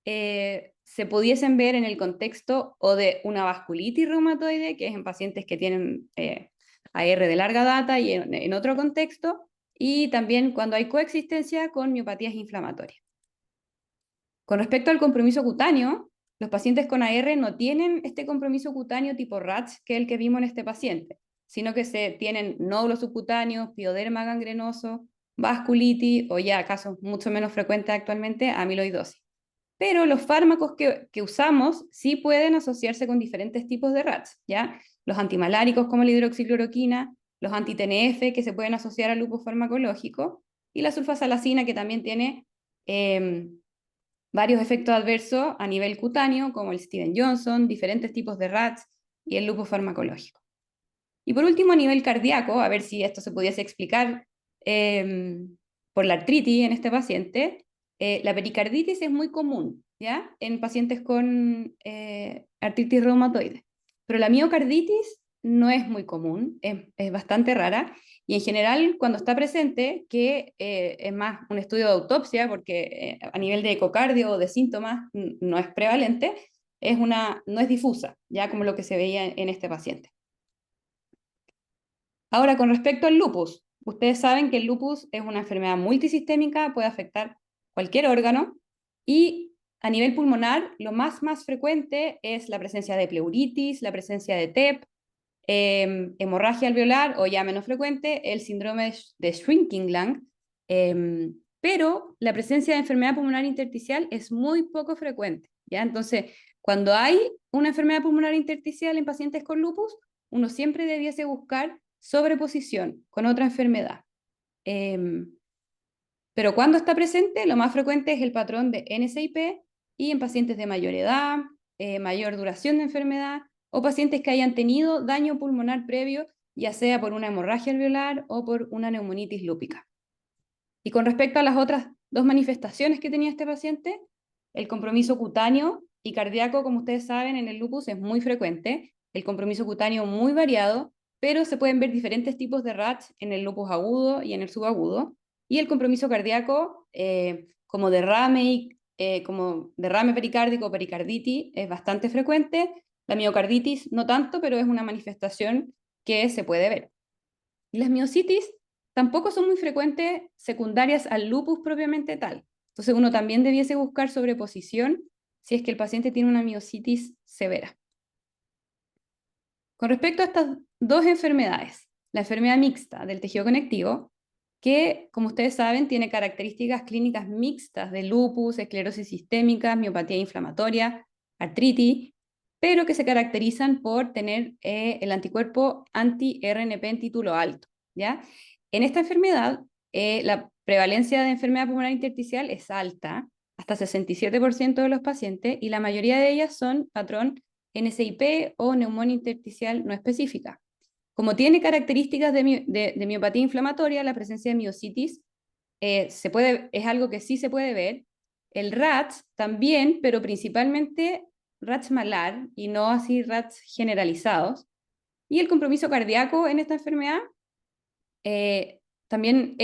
se pudiesen ver en el contexto o de una vasculitis reumatoide, que es en pacientes que tienen AR de larga data y en otro contexto, y también cuando hay coexistencia con miopatías inflamatorias. Con respecto al compromiso cutáneo, los pacientes con AR no tienen este compromiso cutáneo tipo RATS, que es el que vimos en este paciente, sino que tienen nódulos subcutáneos, pioderma gangrenoso, vasculitis o ya casos mucho menos frecuentes actualmente, amiloidosis. Pero los fármacos que usamos sí pueden asociarse con diferentes tipos de RATS, ¿ya? Los antimaláricos como la hidroxicloroquina, los anti-TNF que se pueden asociar al lupus farmacológico y la sulfasalacina que también tiene varios efectos adversos a nivel cutáneo, como el Steven Johnson, diferentes tipos de RATS y el lupus farmacológico. Y por último, a nivel cardíaco, a ver si esto se pudiese explicar por la artritis en este paciente, la pericarditis es muy común, ¿ya? En pacientes con artritis reumatoide, pero la miocarditis no es muy común, es bastante rara, y en general cuando está presente, que es más un estudio de autopsia, porque a nivel de ecocardio o de síntomas no es prevalente, no es difusa, ya como lo que se veía en este paciente. Ahora, con respecto al lupus, ustedes saben que el lupus es una enfermedad multisistémica, puede afectar cualquier órgano, y a nivel pulmonar, lo más frecuente es la presencia de pleuritis, la presencia de TEP, hemorragia alveolar, o ya menos frecuente, el síndrome de shrinking lung, pero la presencia de enfermedad pulmonar intersticial es muy poco frecuente, ¿ya? Entonces, cuando hay una enfermedad pulmonar intersticial en pacientes con lupus, uno siempre debiese buscar sobreposición con otra enfermedad. Pero cuando está presente, lo más frecuente es el patrón de NSIP y en pacientes de mayor edad, mayor duración de enfermedad o pacientes que hayan tenido daño pulmonar previo, ya sea por una hemorragia alveolar o por una neumonitis lúpica. Y con respecto a las otras dos manifestaciones que tenía este paciente, el compromiso cutáneo y cardíaco, como ustedes saben, en el lupus es muy frecuente, el compromiso cutáneo muy variado, pero se pueden ver diferentes tipos de RATS en el lupus agudo y en el subagudo, y el compromiso cardíaco como derrame pericárdico o pericarditis es bastante frecuente, la miocarditis no tanto, pero es una manifestación que se puede ver. Y las miositis tampoco son muy frecuentes secundarias al lupus propiamente tal. Entonces uno también debiese buscar sobreposición si es que el paciente tiene una miositis severa. Con respecto a estas dos enfermedades, la enfermedad mixta del tejido conectivo, que, como ustedes saben, tiene características clínicas mixtas de lupus, esclerosis sistémica, miopatía inflamatoria, artritis, pero que se caracterizan por tener el anticuerpo anti-RNP en título alto, ¿ya? En esta enfermedad, la prevalencia de enfermedad pulmonar intersticial es alta, hasta 67% de los pacientes, y la mayoría de ellas son patrón NSIP o neumonía intersticial no específica. Como tiene características de miopatía inflamatoria, la presencia de miositis es algo que sí se puede ver. El RATS también, pero principalmente RATS malar y no así RATS generalizados. Y el compromiso cardíaco en esta enfermedad también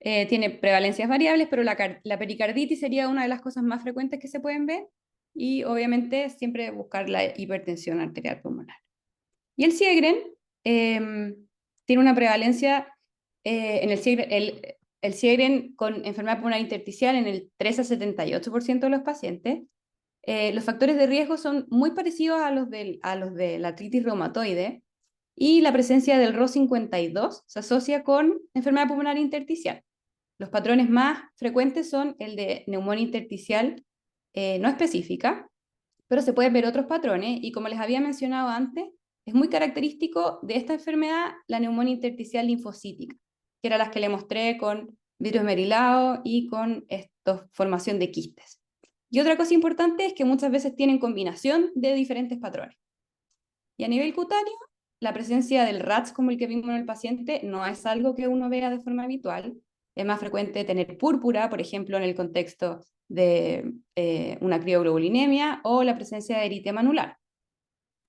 tiene prevalencias variables, pero la pericarditis sería una de las cosas más frecuentes que se pueden ver, y obviamente siempre buscar la hipertensión arterial pulmonar. Y el Sjögren tiene una prevalencia en el Sjögren con enfermedad pulmonar intersticial en el 3 a 78% de los pacientes. Los factores de riesgo son muy parecidos a los de la artritis reumatoide, y la presencia del RO52 se asocia con enfermedad pulmonar intersticial. Los patrones más frecuentes son el de neumonía intersticial no específica, pero se pueden ver otros patrones, y como les había mencionado antes, es muy característico de esta enfermedad la neumonía intersticial linfocítica, que era las que le mostré con virus esmerilado y con formación de quistes. Y otra cosa importante es que muchas veces tienen combinación de diferentes patrones. Y a nivel cutáneo, la presencia del RATS, como el que vimos en el paciente, no es algo que uno vea de forma habitual. Es más frecuente tener púrpura, por ejemplo, en el contexto de una crioglobulinemia o la presencia de eritema anular.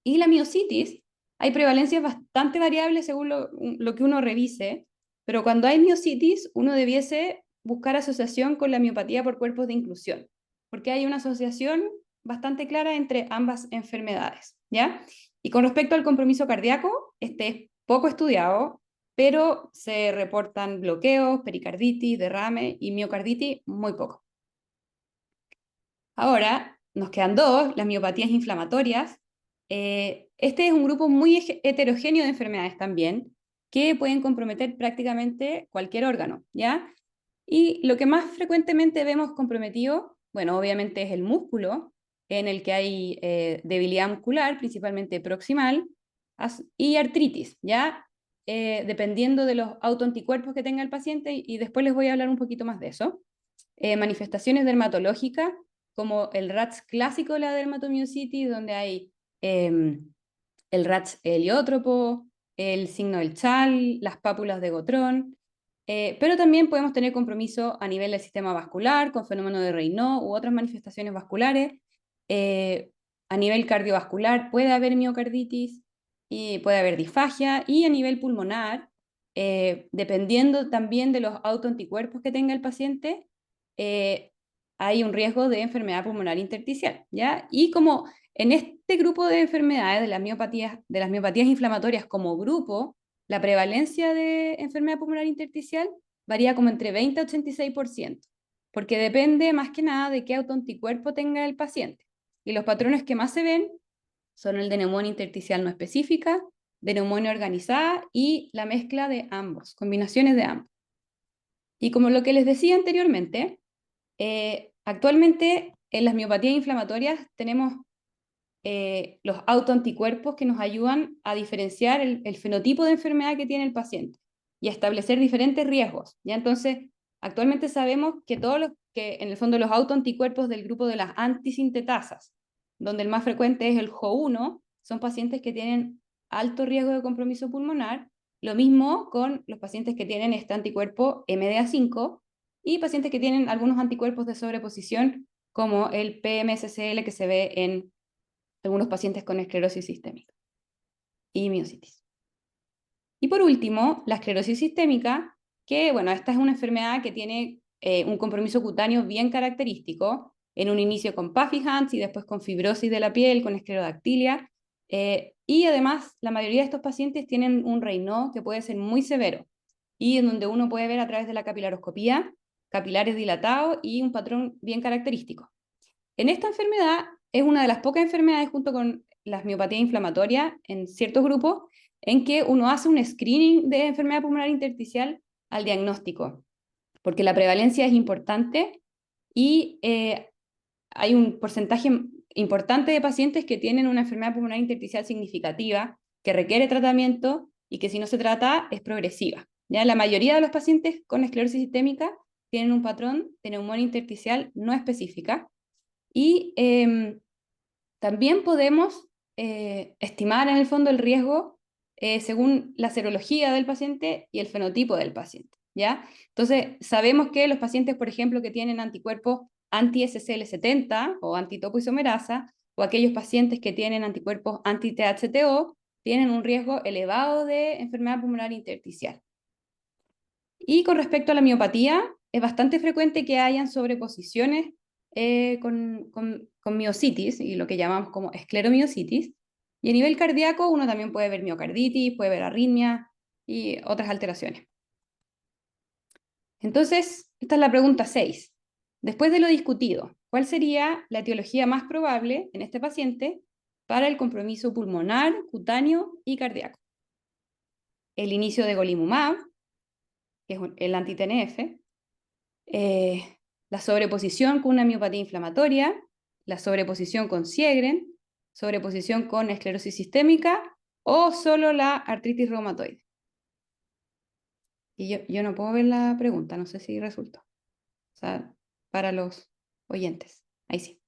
Y la miositis, hay prevalencias bastante variables según lo que uno revise, pero cuando hay miositis, uno debiese buscar asociación con la miopatía por cuerpos de inclusión, porque hay una asociación bastante clara entre ambas enfermedades, ¿ya? Y con respecto al compromiso cardíaco, este es poco estudiado, pero se reportan bloqueos, pericarditis, derrame y miocarditis muy poco. Ahora, nos quedan dos, las miopatías inflamatorias. Este es un grupo muy heterogéneo de enfermedades también, que pueden comprometer prácticamente cualquier órgano, ¿ya? Y lo que más frecuentemente vemos comprometido, bueno, obviamente es el músculo, en el que hay debilidad muscular, principalmente proximal, y artritis, ¿ya? Dependiendo de los autoanticuerpos que tenga el paciente, y después les voy a hablar un poquito más de eso. Manifestaciones dermatológicas, como el RATS clásico de la dermatomiositis, donde hay el RATS heliótropo, el signo del Chal, las pápulas de Gotrón, pero también podemos tener compromiso a nivel del sistema vascular, con fenómeno de Raynaud u otras manifestaciones vasculares. A nivel cardiovascular puede haber miocarditis y puede haber disfagia, y a nivel pulmonar, dependiendo también de los autoanticuerpos que tenga el paciente, hay un riesgo de enfermedad pulmonar intersticial, ¿ya? Y como en este grupo de enfermedades, de las miopatías inflamatorias como grupo, la prevalencia de enfermedad pulmonar intersticial varía como entre 20 a 86%, porque depende más que nada de qué autoanticuerpo tenga el paciente. Y los patrones que más se ven son el de neumonía intersticial no específica, de neumonía organizada y la mezcla de ambos, combinaciones de ambos. Y como lo que les decía anteriormente, actualmente en las miopatías inflamatorias tenemos los autoanticuerpos que nos ayudan a diferenciar el fenotipo de enfermedad que tiene el paciente y a establecer diferentes riesgos. ¿Ya? Entonces, actualmente sabemos que en el fondo los autoanticuerpos del grupo de las antisintetasas, donde el más frecuente es el JO1, son pacientes que tienen alto riesgo de compromiso pulmonar. Lo mismo con los pacientes que tienen este anticuerpo MDA5 y pacientes que tienen algunos anticuerpos de sobreposición, como el PMSCL que se ve en algunos pacientes con esclerosis sistémica y miositis. Y por último, la esclerosis sistémica, que bueno, esta es una enfermedad que tiene un compromiso cutáneo bien característico, en un inicio con puffy hands y después con fibrosis de la piel, con esclerodactilia, y además la mayoría de estos pacientes tienen un Raynaud que puede ser muy severo, y en donde uno puede ver a través de la capilaroscopía capilares dilatados y un patrón bien característico. En esta enfermedad es una de las pocas enfermedades junto con las miopatías inflamatorias en ciertos grupos en que uno hace un screening de enfermedad pulmonar intersticial al diagnóstico, porque la prevalencia es importante y hay un porcentaje importante de pacientes que tienen una enfermedad pulmonar intersticial significativa, que requiere tratamiento y que si no se trata es progresiva. ¿Ya? La mayoría de los pacientes con esclerosis sistémica tienen un patrón de neumonía intersticial no específica y también podemos estimar en el fondo el riesgo según la serología del paciente y el fenotipo del paciente, ¿ya? Entonces, sabemos que los pacientes, por ejemplo, que tienen anticuerpos anti-SCL70 o antitopoisomerasa, o aquellos pacientes que tienen anticuerpos anti-THTO, tienen un riesgo elevado de enfermedad pulmonar intersticial. Y con respecto a la miopatía, es bastante frecuente que hayan sobreposiciones con miositis, y lo que llamamos como escleromiositis. Y a nivel cardíaco, uno también puede ver miocarditis, puede ver arritmia y otras alteraciones. Entonces, esta es la pregunta 6. Después de lo discutido, ¿cuál sería la etiología más probable en este paciente para el compromiso pulmonar, cutáneo y cardíaco? El inicio de golimumab, que es el anti-TNF, la sobreposición con una miopatía inflamatoria, la sobreposición con Sjögren, sobreposición con esclerosis sistémica o solo la artritis reumatoide. Y yo no puedo ver la pregunta, no sé si resultó. O sea, para los oyentes. Ahí sí.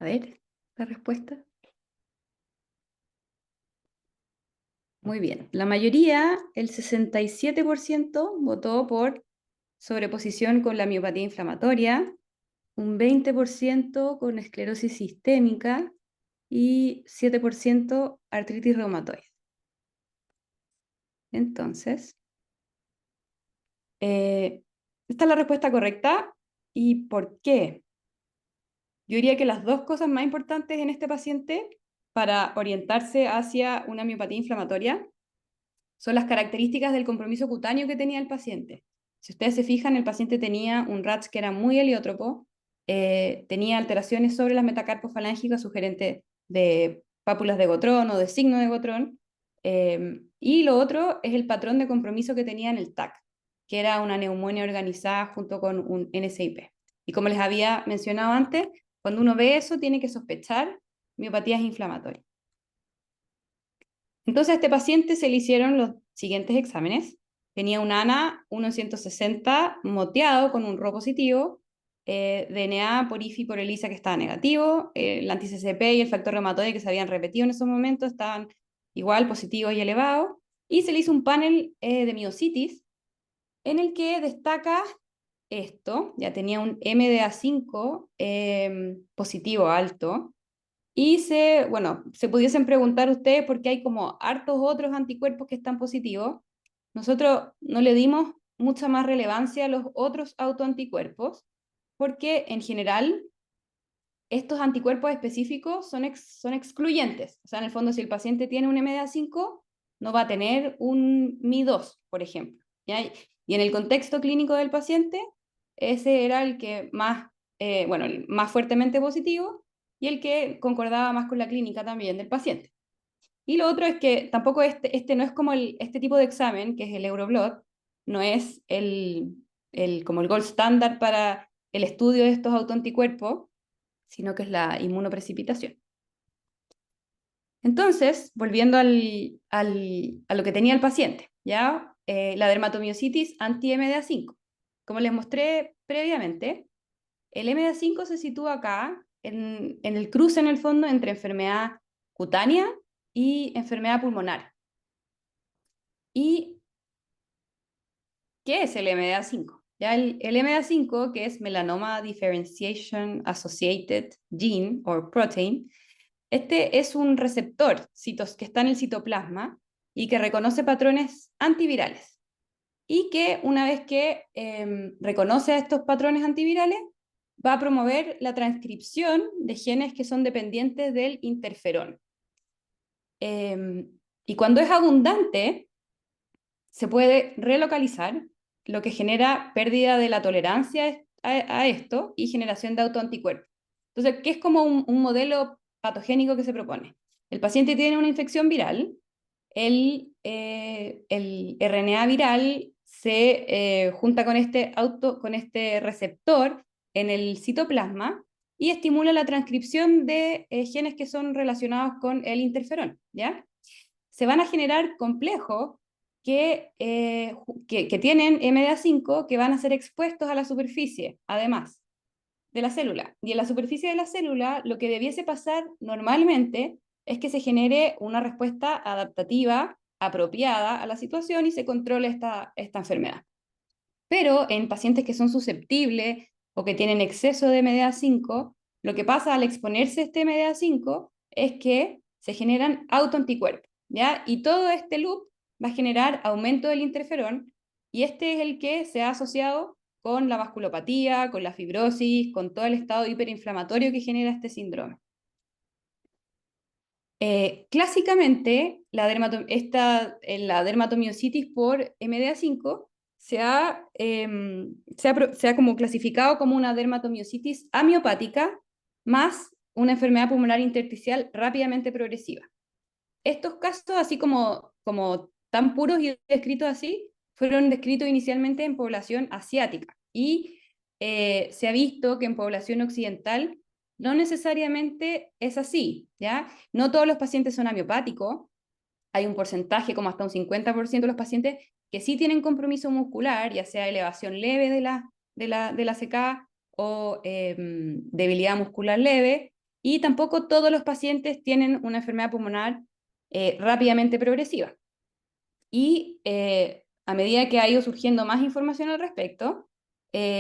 A ver, la respuesta. Muy bien. La mayoría, el 67%, votó por sobreposición con la miopatía inflamatoria, un 20% con esclerosis sistémica y 7% artritis reumatoide. Entonces, esta es la respuesta correcta. ¿Y por qué? Yo diría que las dos cosas más importantes en este paciente para orientarse hacia una miopatía inflamatoria son las características del compromiso cutáneo que tenía el paciente. Si ustedes se fijan, el paciente tenía un RATS que era muy heliótropo, tenía alteraciones sobre las metacarpos falángicas sugerentes de pápulas de Gotrón o de signo de Gotrón, y lo otro es el patrón de compromiso que tenía en el TAC, que era una neumonía organizada junto con un NSIP. Y como les había mencionado antes, cuando uno ve eso, tiene que sospechar miopatías inflamatorias. Entonces a este paciente se le hicieron los siguientes exámenes. Tenía un ANA 1 en 160 moteado con un Rho positivo, DNA por IFI por ELISA que estaba negativo, el anti-CCP y el factor reumatoide que se habían repetido en esos momentos estaban igual positivos y elevados, y se le hizo un panel de miositis en el que destaca esto, ya tenía un MDA5 positivo alto, y bueno, se pudiesen preguntar ustedes por qué hay como hartos otros anticuerpos que están positivos. Nosotros no le dimos mucha más relevancia a los otros autoanticuerpos, porque en general estos anticuerpos específicos son excluyentes. O sea, en el fondo, si el paciente tiene un MDA5, no va a tener un MI2, por ejemplo. ¿Ya? Y en el contexto clínico del paciente, ese era el que más, bueno, el más fuertemente positivo y el que concordaba más con la clínica también del paciente. Y lo otro es que tampoco este no es como este tipo de examen, que es el Euroblot, no es como el gold standard para el estudio de estos autoanticuerpos, sino que es la inmunoprecipitación. Entonces, volviendo a lo que tenía el paciente, ¿ya? La dermatomiositis anti-MDA5. Como les mostré previamente, el MDA5 se sitúa acá, en el cruce en el fondo entre enfermedad cutánea y enfermedad pulmonar. Y ¿qué es el MDA5? Ya el MDA5, que es Melanoma Differentiation Associated Gene or Protein, este es un receptor que está en el citoplasma y que reconoce patrones antivirales. Y que una vez que reconoce a estos patrones antivirales, va a promover la transcripción de genes que son dependientes del interferón. Y cuando es abundante, se puede relocalizar, lo que genera pérdida de la tolerancia a esto y generación de autoanticuerpos. Entonces, ¿qué es como un modelo patogénico que se propone? El paciente tiene una infección viral, el RNA viral se junta con este receptor en el citoplasma y estimula la transcripción de genes que son relacionados con el interferón, ¿ya? Se van a generar complejos que tienen MDA5 que van a ser expuestos a la superficie, además de la célula. Y en la superficie de la célula, lo que debiese pasar normalmente es que se genere una respuesta adaptativa apropiada a la situación y se controle esta enfermedad. Pero en pacientes que son susceptibles o que tienen exceso de MDA5, lo que pasa al exponerse a este MDA5 es que se generan autoanticuerpos, ¿ya? Y todo este loop va a generar aumento del interferón y este es el que se ha asociado con la vasculopatía, con la fibrosis, con todo el estado hiperinflamatorio que genera este síndrome. Clásicamente, la dermatomiositis por MDA5 se ha como clasificado como una dermatomiositis amiopática más una enfermedad pulmonar intersticial rápidamente progresiva. Estos casos, así como tan puros y descritos así, fueron descritos inicialmente en población asiática y se ha visto que en población occidental no necesariamente es así, ¿ya? No todos los pacientes son amiopáticos, hay un porcentaje, como hasta un 50% de los pacientes, que sí tienen compromiso muscular, ya sea elevación leve de la CK o debilidad muscular leve, y tampoco todos los pacientes tienen una enfermedad pulmonar rápidamente progresiva. Y a medida que ha ido surgiendo más información al respecto,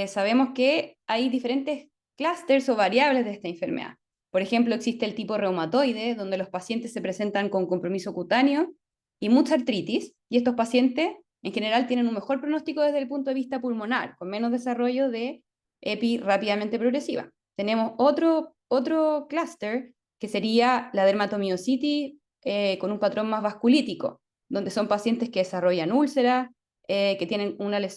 sabemos que hay diferentes clústeres o variables de esta enfermedad. Por ejemplo, existe el tipo reumatoide, donde los pacientes se presentan con compromiso cutáneo y mucha artritis, y estos pacientes en general tienen un mejor pronóstico desde el punto de vista pulmonar, con menos desarrollo de EPI rápidamente progresiva. Tenemos otro clúster que sería la dermatomiositis con un patrón más vasculítico, donde son pacientes que desarrollan úlceras, que tienen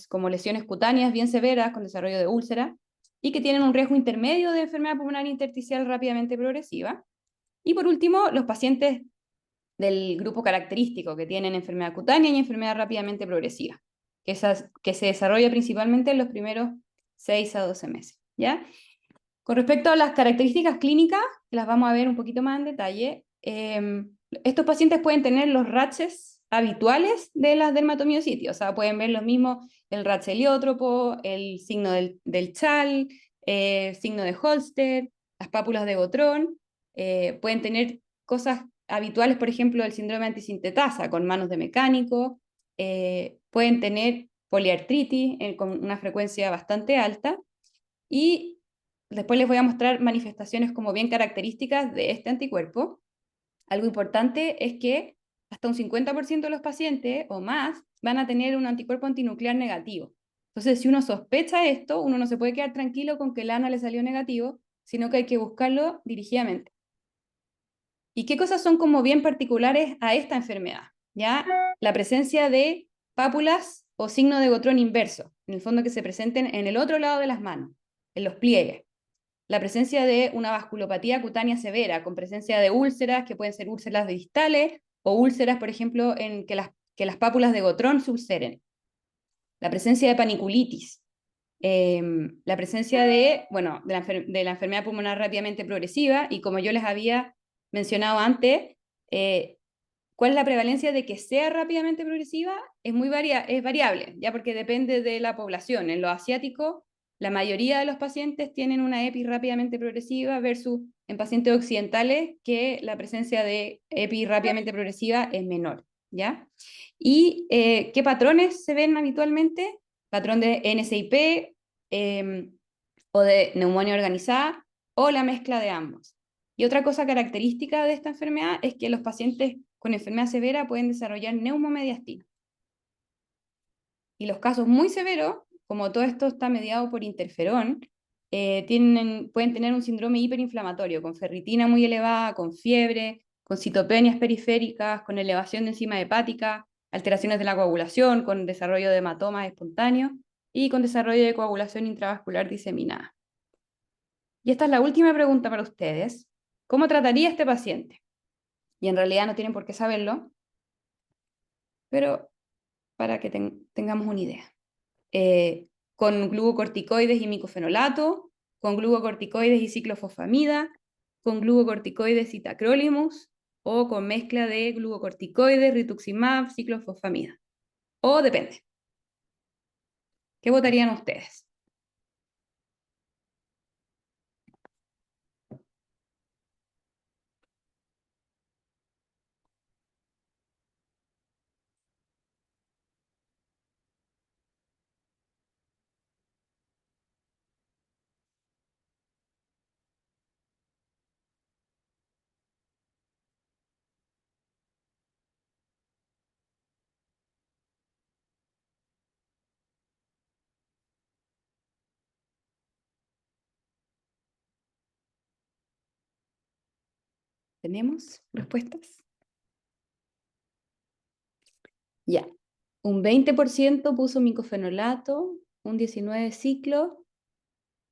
como lesiones cutáneas bien severas con desarrollo de úlcera, y que tienen un riesgo intermedio de enfermedad pulmonar intersticial rápidamente progresiva. Y por último, los pacientes del grupo característico, que tienen enfermedad cutánea y enfermedad rápidamente progresiva, que se desarrolla principalmente en los primeros 6 a 12 meses, ¿ya? Con respecto a las características clínicas, las vamos a ver un poquito más en detalle. Estos pacientes pueden tener los ratches habituales de las dermatomiositis, o sea, pueden ver lo mismo, el rash heliótropo, el signo del Chal, signo de Holster, las pápulas de Gotrón, pueden tener cosas habituales, por ejemplo, el síndrome antisintetasa con manos de mecánico, pueden tener poliartritis con una frecuencia bastante alta, y después les voy a mostrar manifestaciones como bien características de este anticuerpo. Algo importante es que hasta un 50% de los pacientes o más van a tener un anticuerpo antinuclear negativo. Entonces, si uno sospecha esto, uno no se puede quedar tranquilo con que el ANA le salió negativo, sino que hay que buscarlo dirigidamente. ¿Y qué cosas son como bien particulares a esta enfermedad? ¿Ya? La presencia de pápulas o signo de Gotrón inverso, en el fondo que se presenten en el otro lado de las manos, en los pliegues. La presencia de una vasculopatía cutánea severa, con presencia de úlceras, que pueden ser úlceras distales, o úlceras, por ejemplo, en que las pápulas de Gotrón se ulceren. La presencia de paniculitis. La presencia de la enfermedad pulmonar rápidamente progresiva, y como yo les había mencionado antes, ¿cuál es la prevalencia de que sea rápidamente progresiva? Es variable, ya porque depende de la población. En los asiáticos, la mayoría de los pacientes tienen una EPI rápidamente progresiva versus en pacientes occidentales que la presencia de EPI rápidamente progresiva es menor, ¿ya? ¿Y qué patrones se ven habitualmente? patrón de NSIP o de neumonía organizada, o la mezcla de ambos. Y otra cosa característica de esta enfermedad es que los pacientes con enfermedad severa pueden desarrollar neumomediastina. Y los casos muy severos, como todo esto está mediado por interferón, pueden tener un síndrome hiperinflamatorio, con ferritina muy elevada, con fiebre, con citopenias periféricas, con elevación de enzima hepática, alteraciones de la coagulación, con desarrollo de hematomas espontáneos y con desarrollo de coagulación intravascular diseminada. Y esta es la última pregunta para ustedes. ¿Cómo trataría este paciente? Y en realidad no tienen por qué saberlo, pero para que tengamos una idea. Con glucocorticoides y micofenolato, con glucocorticoides y ciclofosfamida, con glucocorticoides y tacrolimus, o con mezcla de glucocorticoides, rituximab, ciclofosfamida. O depende. ¿Qué votarían ustedes? ¿Tenemos respuestas? Ya. Un 20% puso micofenolato, un 19% ciclo,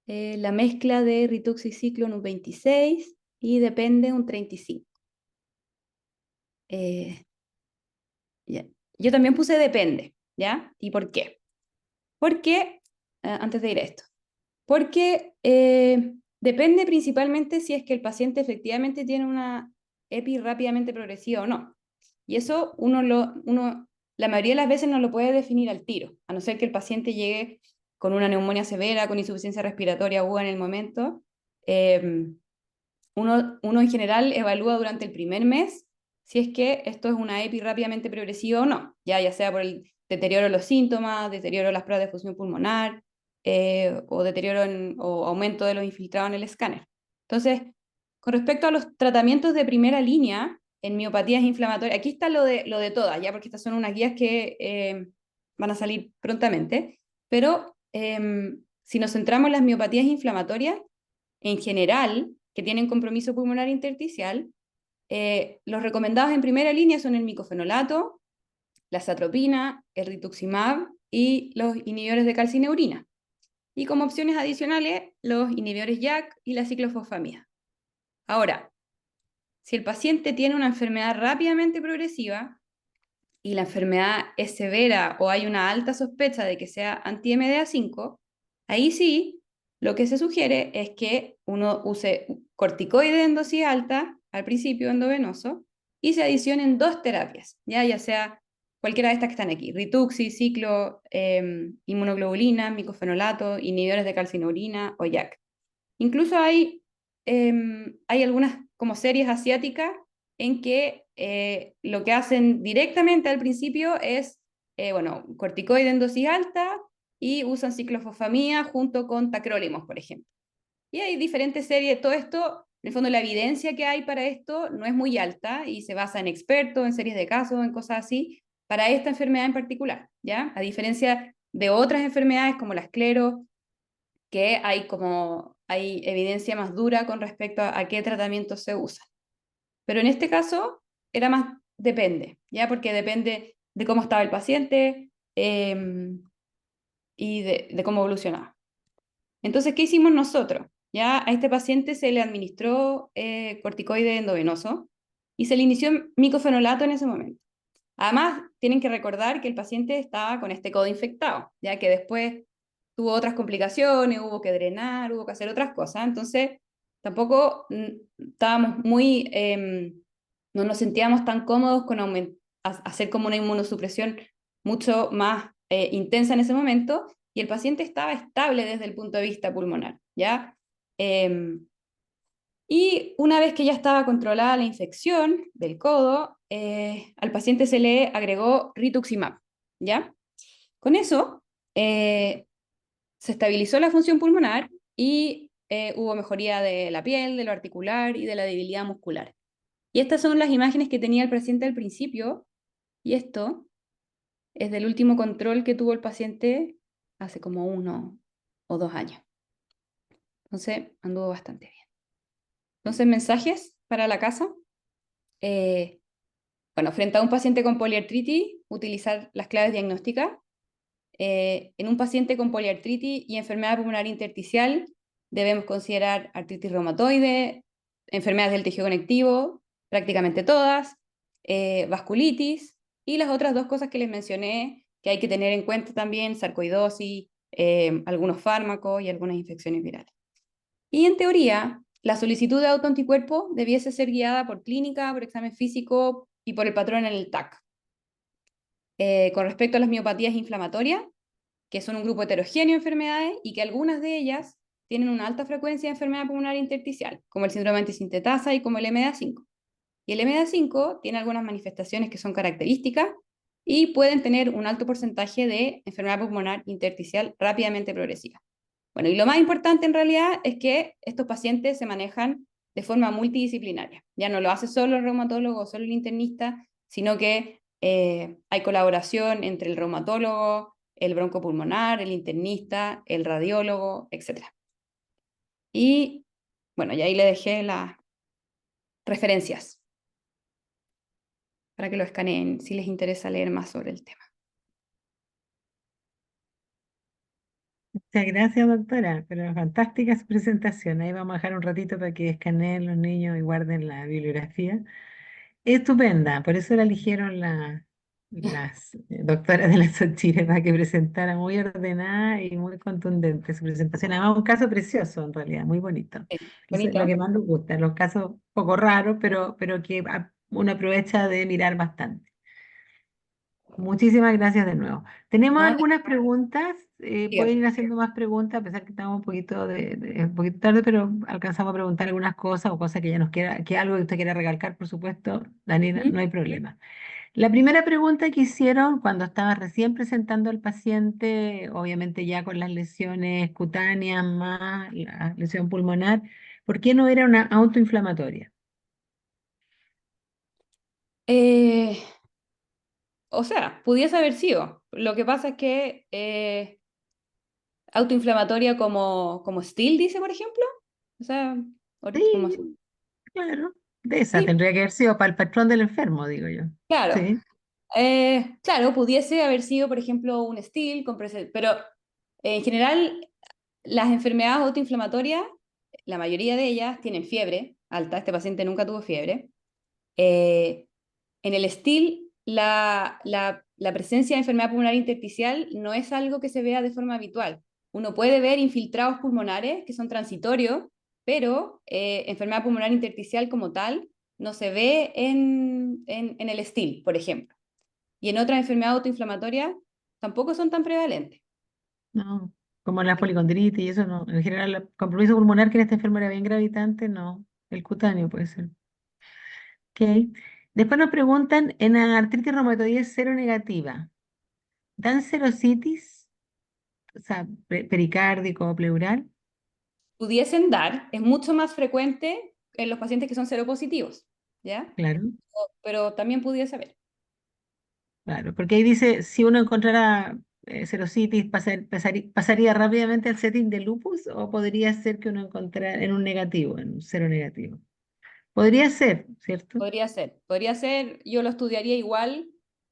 la mezcla de rituxiciclo en un 26% y depende un 35%. Ya. Yo también puse depende, ¿ya? ¿Y por qué? Porque, antes de ir a esto, porque depende principalmente si es que el paciente efectivamente tiene una EPI rápidamente progresiva o no. Y eso la mayoría de las veces no lo puede definir al tiro, a no ser que el paciente llegue con una neumonía severa, con insuficiencia respiratoria aguda en el momento. Uno en general evalúa durante el primer mes si es que esto es una EPI rápidamente progresiva o no, ya sea por el deterioro de los síntomas, deterioro de las pruebas de función pulmonar, o deterioro o aumento de los infiltrados en el escáner. Entonces, con respecto a los tratamientos de primera línea en miopatías inflamatorias, aquí está lo de todas, ya porque estas son unas guías que van a salir prontamente, pero si nos centramos en las miopatías inflamatorias, en general, que tienen compromiso pulmonar intersticial, los recomendados en primera línea son el micofenolato, la zatropina, el rituximab y los inhibidores de calcineurina. Y como opciones adicionales, los inhibidores JAK y la ciclofosfamida. Ahora, si el paciente tiene una enfermedad rápidamente progresiva y la enfermedad es severa o hay una alta sospecha de que sea anti-MDA5, ahí sí, lo que se sugiere es que uno use corticoides en dosis alta al principio endovenoso y se adicionen 2 terapias, ya sea cualquiera de estas que están aquí, rituxi, ciclo, inmunoglobulina, micofenolato, inhibidores de calcineurina o JAK. Incluso hay algunas como series asiáticas en que lo que hacen directamente al principio es, corticoide en dosis alta y usan ciclofosfamida junto con tacrolimus, por ejemplo. Y hay diferentes series, todo esto, en el fondo la evidencia que hay para esto no es muy alta y se basa en expertos, en series de casos, en cosas así, para esta enfermedad en particular, ¿ya? A diferencia de otras enfermedades como la esclero, que hay evidencia más dura con respecto a qué tratamiento se usa. Pero en este caso era más depende, ¿ya? Porque depende de cómo estaba el paciente y de cómo evolucionaba. Entonces, ¿qué hicimos nosotros? Ya a este paciente se le administró corticoide endovenoso y se le inició micofenolato en ese momento. Además, tienen que recordar que el paciente estaba con este codo infectado, ya que después tuvo otras complicaciones, hubo que drenar, hubo que hacer otras cosas. Entonces, tampoco estábamos no nos sentíamos tan cómodos con hacer como una inmunosupresión mucho más intensa en ese momento, y el paciente estaba estable desde el punto de vista pulmonar, ¿ya? Y una vez que ya estaba controlada la infección del codo, al paciente se le agregó rituximab, ¿ya? Con eso, se estabilizó la función pulmonar y hubo mejoría de la piel, de lo articular y de la debilidad muscular. Y estas son las imágenes que tenía el paciente al principio, y esto es del último control que tuvo el paciente hace como 1 o 2 años. Entonces, anduvo bastante bien. Entonces, mensajes para la casa. Bueno, frente a un paciente con poliartritis, utilizar las claves diagnósticas. En un paciente con poliartritis y enfermedad pulmonar intersticial, debemos considerar artritis reumatoide, enfermedades del tejido conectivo, prácticamente todas, vasculitis y las otras 2 cosas que les mencioné que hay que tener en cuenta también, sarcoidosis, algunos fármacos y algunas infecciones virales. Y en teoría, la solicitud de autoanticuerpo debiese ser guiada por clínica, por examen físico y por el patrón en el TAC. Con respecto a las miopatías inflamatorias, que son un grupo heterogéneo de enfermedades y que algunas de ellas tienen una alta frecuencia de enfermedad pulmonar intersticial, como el síndrome antisintetasa y como el MDA5. Y el MDA5 tiene algunas manifestaciones que son características y pueden tener un alto porcentaje de enfermedad pulmonar intersticial rápidamente progresiva. Bueno, y lo más importante en realidad es que estos pacientes se manejan de forma multidisciplinaria. Ya no lo hace solo el reumatólogo o solo el internista, sino que hay colaboración entre el reumatólogo, el broncopulmonar, el internista, el radiólogo, etc. Y bueno, y ahí le dejé las referencias para que lo escaneen si les interesa leer más sobre el tema. Muchas gracias, doctora, pero fantástica su presentación. Ahí vamos a dejar un ratito para que escaneen los niños y guarden la bibliografía. Estupenda, por eso la eligieron las doctoras de la Sochire para que presentara muy ordenada y muy contundente su presentación. Además, un caso precioso en realidad, muy bonito. Sí, Eso es lo bonito. que más nos gusta, los casos poco raros, pero que uno aprovecha de mirar bastante. Muchísimas gracias de nuevo. Tenemos No, algunas preguntas, diga. pueden ir haciendo más preguntas, a pesar que estamos un poquito tarde, pero alcanzamos a preguntar algunas cosas o cosas que ella nos quiera, que algo que usted quiera recalcar, por supuesto, Daniela, ¿Mm? no hay problema. La primera pregunta que hicieron cuando estaba recién presentando al paciente, obviamente ya con las lesiones cutáneas más la lesión pulmonar, ¿por qué no era una autoinflamatoria? Eh, o sea, pudiese haber sido. Lo que pasa es que autoinflamatoria como Steele dice, por ejemplo. O sea, como... Sí, claro, de esa Sí, tendría que haber sido para el patrón del enfermo, digo yo. claro. Sí, Claro, pudiese haber sido, por ejemplo, un Steele, pero en general las enfermedades autoinflamatorias, la mayoría de ellas tienen fiebre alta. Este paciente nunca tuvo fiebre. Eh, en el Steele, la presencia de enfermedad pulmonar intersticial no es algo que se vea de forma habitual. Uno puede ver infiltrados pulmonares que son transitorios, pero enfermedad pulmonar intersticial como tal no se ve en el Steele, por ejemplo. Y en otras enfermedades autoinflamatorias tampoco son tan prevalentes. no, como la policondritis y eso no. En general, el compromiso pulmonar, que en esta enfermedad era bien gravitante, no. El cutáneo puede ser. Ok. Después nos preguntan, en la artritis reumatoide cero negativa, ¿dan serositis? O sea, pericárdico o pleural. Pudiesen dar, es mucho más frecuente en los pacientes que son seropositivos, ¿ya? Claro, Pero también pudiese haber. claro. Porque ahí dice, si uno encontrara serositis, ¿pasaría rápidamente al setting de lupus o podría ser que uno encontrara en un negativo, en un cero negativo? Podría ser, ¿cierto? Podría ser, yo lo estudiaría igual,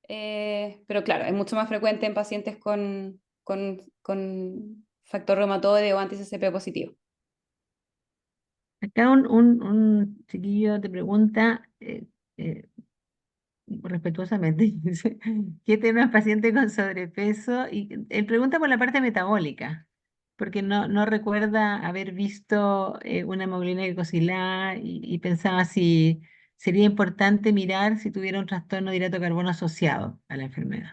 pero claro, es mucho más frecuente en pacientes con factor reumatoide o anti-CCP positivo. Acá un chiquillo te pregunta eh, respetuosamente, dice, ¿qué tiene un paciente con sobrepeso? Y él pregunta por la parte metabólica, porque no recuerda haber visto una hemoglobina glicosilada y pensaba si sería importante mirar si tuviera un trastorno de hidrato de carbono asociado a la enfermedad.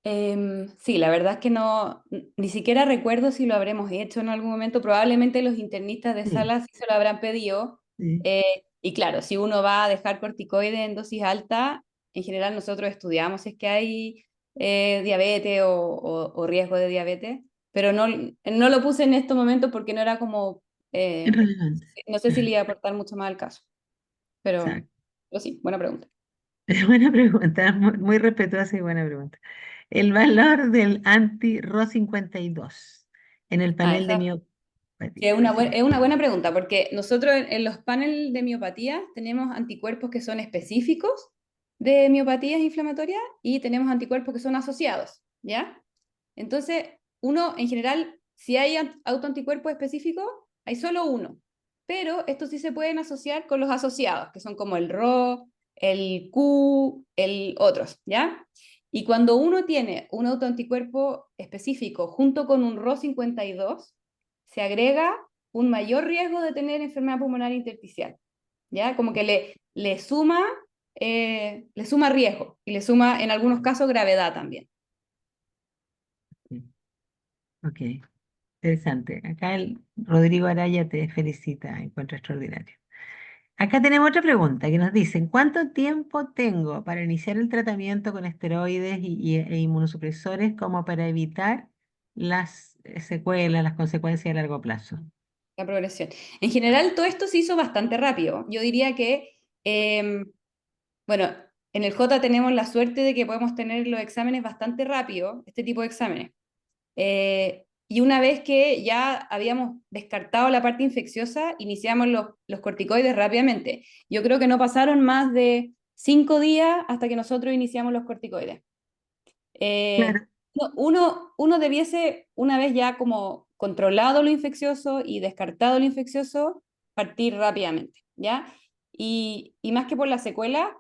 Sí, la verdad es que no, ni siquiera recuerdo si lo habremos hecho en algún momento. Probablemente los internistas de Sí, sala sí se lo habrán pedido. sí. Y claro, si uno va a dejar corticoides en dosis alta, en general nosotros estudiamos si es que hay diabetes o riesgo de diabetes, pero no lo puse en estos momentos porque no era como, Irrelevante. no sé si le iba a aportar mucho más al caso, pero, Exacto. pero sí, buena pregunta. Buena pregunta, muy respetuosa y buena pregunta. El valor del anti-Ro52 en el Ah, panel de esa sí, miopatía. Sí. es una buena pregunta, porque nosotros en los paneles de miopatía tenemos anticuerpos que son específicos de miopatías inflamatorias y tenemos anticuerpos que son asociados, ¿ya? Entonces, uno, en general, si hay autoanticuerpos específicos, hay solo uno, pero estos sí se pueden asociar con los asociados, que son como el Ro, el Q, el otros, ¿ya? Y cuando uno tiene un autoanticuerpo específico junto con un Ro52 se agrega un mayor riesgo de tener enfermedad pulmonar intersticial, ¿ya? Como que le suma riesgo y le suma en algunos casos gravedad también. Sí. Ok, interesante. Acá el Rodrigo Araya te felicita, encuentro extraordinario. Acá tenemos otra pregunta que nos dicen, ¿cuánto tiempo tengo para iniciar el tratamiento con esteroides e inmunosupresores como para evitar las secuelas, las consecuencias a largo plazo? La progresión. En general, todo esto se hizo bastante rápido. Yo diría que, bueno, en el J tenemos la suerte de que podemos tener los exámenes bastante rápido, este tipo de exámenes. Y una vez que ya habíamos descartado la parte infecciosa, iniciamos los corticoides rápidamente. Yo creo que no pasaron más de 5 días hasta que nosotros iniciamos los corticoides. Claro. Uno debiese, una vez ya como controlado lo infeccioso y descartado lo infeccioso, partir rápidamente, ¿ya? Y más que por la secuela,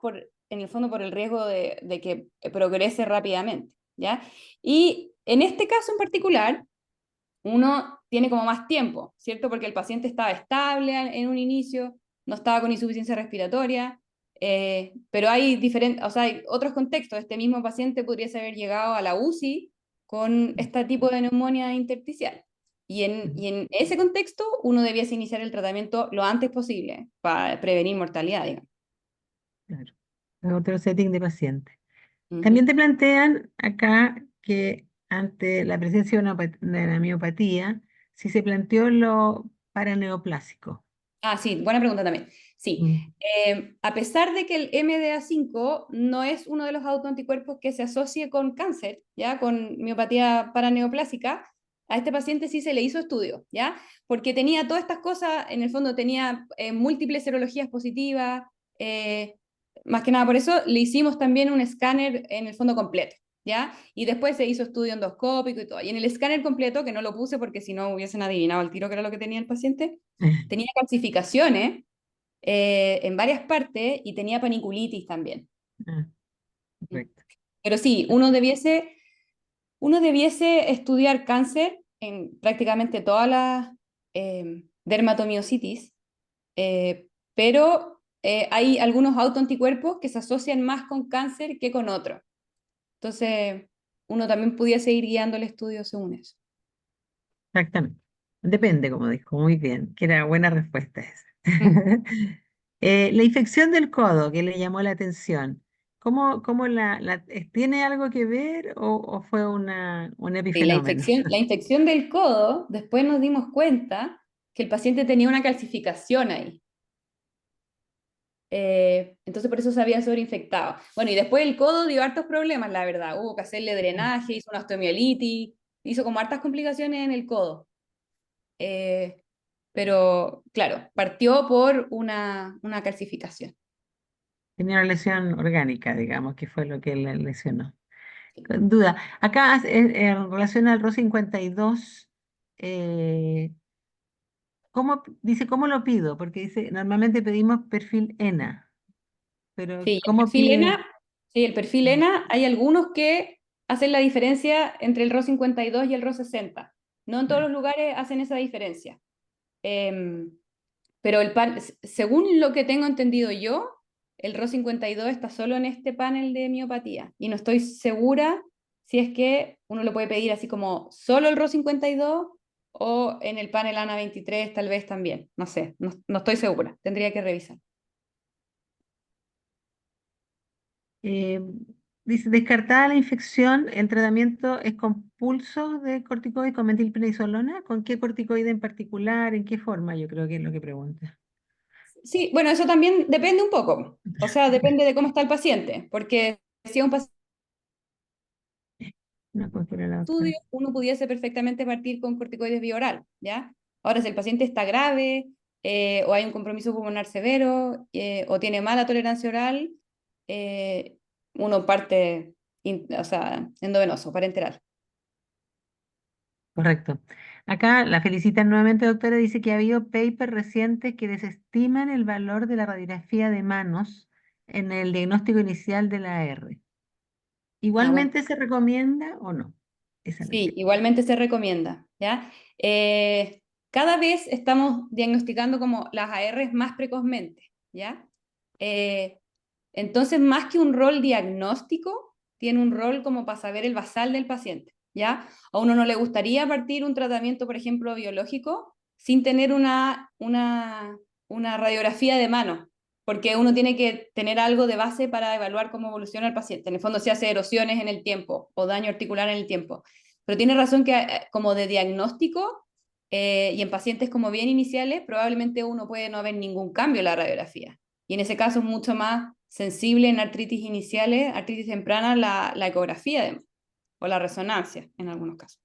en el fondo por el riesgo de que progrese rápidamente, ¿ya? Y en este caso en particular, uno tiene como más tiempo, ¿cierto? Porque el paciente estaba estable en un inicio, no estaba con insuficiencia respiratoria, pero hay diferentes, o sea, hay otros contextos. Este mismo paciente podría haber llegado a la UCI con este tipo de neumonía intersticial. Y en ese contexto, uno debiese iniciar el tratamiento lo antes posible para prevenir mortalidad, digamos. Claro, es otro setting de paciente. También Ujú. te plantean acá que ante la presencia de una miopatía, si se planteó lo paraneoplásico. Ah, sí, buena pregunta también. Sí, Mm, a pesar de que el MDA5 no es uno de los autoanticuerpos que se asocie con cáncer, ¿ya? Con miopatía paraneoplásica, a este paciente sí se le hizo estudio, ¿ya? Porque tenía todas estas cosas, en el fondo tenía múltiples serologías positivas, eh, más que nada por eso le hicimos también un escáner en el fondo completo, ¿ya? Y después se hizo estudio endoscópico y todo. Y en el escáner completo, que no lo puse porque si no hubiesen adivinado el tiro que era lo que tenía el paciente, tenía calcificaciones en varias partes y tenía paniculitis también. ah, correcto. Pero sí, uno debiese estudiar cáncer en prácticamente todas las dermatomiositis, pero hay algunos autoanticuerpos que se asocian más con cáncer que con otros. Entonces, uno también pudiese ir guiando el estudio según eso. Exactamente. Depende, como dijo, muy bien, que era buena respuesta esa. Mm. La infección del codo que le llamó la atención, ¿cómo tiene algo que ver o fue un Sí, la epifenómeno? infección, la infección del codo, después nos dimos cuenta que el paciente tenía una calcificación ahí. Entonces por eso se había sobreinfectado. Bueno, y después el codo dio hartos problemas, la verdad. Hubo que hacerle drenaje, hizo una osteomielitis, hizo como hartas complicaciones en el codo. Eh, pero claro, partió por una calcificación. Tenía una lesión orgánica, digamos, que fue lo que le lesionó. Con duda. Acá, en relación al RO52, dice, ¿cómo lo pido? Porque dice, normalmente pedimos perfil ENA, pero Sí, ¿cómo pide? El perfil ENA, hay algunos que hacen la diferencia entre el RO52 y el RO60. No en todos Ya, los lugares hacen esa diferencia. Em, Pero según lo que tengo entendido yo, el RO52 está solo en este panel de miopatía. Y no estoy segura si es que uno lo puede pedir así como solo el RO52 o en el panel ANA23 tal vez también. No sé, no estoy segura. Tendría que revisar. Eh, Dice, descartada la infección, el tratamiento es con pulso de corticoide con metilprednisolona. ¿Con qué corticoide en particular? ¿En qué forma? Yo creo que es lo que pregunta. Sí, bueno, eso también depende un poco. O sea, depende de cómo está el paciente, porque si es un paciente No, pues, pero la estudio, doctora. uno pudiese perfectamente partir con corticoides vía oral, ¿ya? Ahora, si el paciente está grave, o hay un compromiso pulmonar severo, o tiene mala tolerancia oral, eh, uno parte, o sea, endovenoso, parenteral. Correcto. Acá la felicitan nuevamente, doctora. Dice que ha habido papers recientes que desestiman el valor de la radiografía de manos en el diagnóstico inicial de la AR. Ah, bueno. ¿Igualmente se recomienda o no? Esa es la Sí, igualmente se recomienda, ¿ya? Cada vez estamos diagnosticando como las ARs más precozmente, ¿ya? Eh, entonces, más que un rol diagnóstico, tiene un rol como para saber el basal del paciente, ¿ya? A uno no le gustaría partir un tratamiento, por ejemplo, biológico, sin tener una radiografía de mano, porque uno tiene que tener algo de base para evaluar cómo evoluciona el paciente. En el fondo, si hace erosiones en el tiempo o daño articular en el tiempo. Pero tiene razón que como de diagnóstico y en pacientes como bien iniciales, probablemente uno puede no ver ningún cambio en la radiografía. Y en ese caso es mucho más sensible en artritis iniciales, artritis temprana, la ecografía o la resonancia en algunos casos.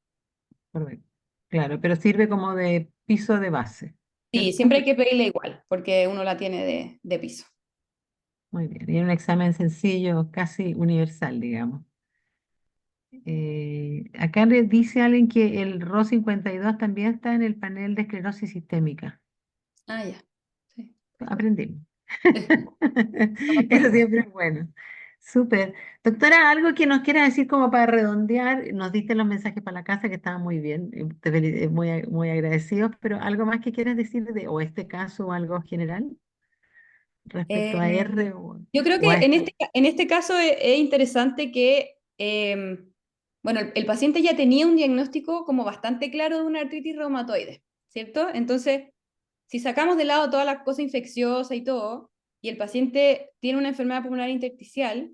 correcto. Claro, pero sirve como de piso de base, Sí, ¿cierto? siempre hay que pedirle igual, porque uno la tiene de piso. Muy bien. Y un examen sencillo, casi universal, digamos. Acá le dice alguien que el RO52 también está en el panel de esclerosis sistémica. Ah, ya. Sí. Aprendimos. No me Eso acuerdo. siempre es bueno. Súper. Doctora, algo que nos quiera decir como para redondear, nos diste los mensajes para la casa que estaban muy bien, muy agradecidos, pero algo más que quieras decir de o este caso o algo general respecto a Eh, R yo creo o que a este. en este caso es interesante que, bueno, el paciente ya tenía un diagnóstico como bastante claro de una artritis reumatoide, ¿cierto? Entonces, si sacamos de lado todas las cosas infecciosas y todo, y el paciente tiene una enfermedad pulmonar intersticial,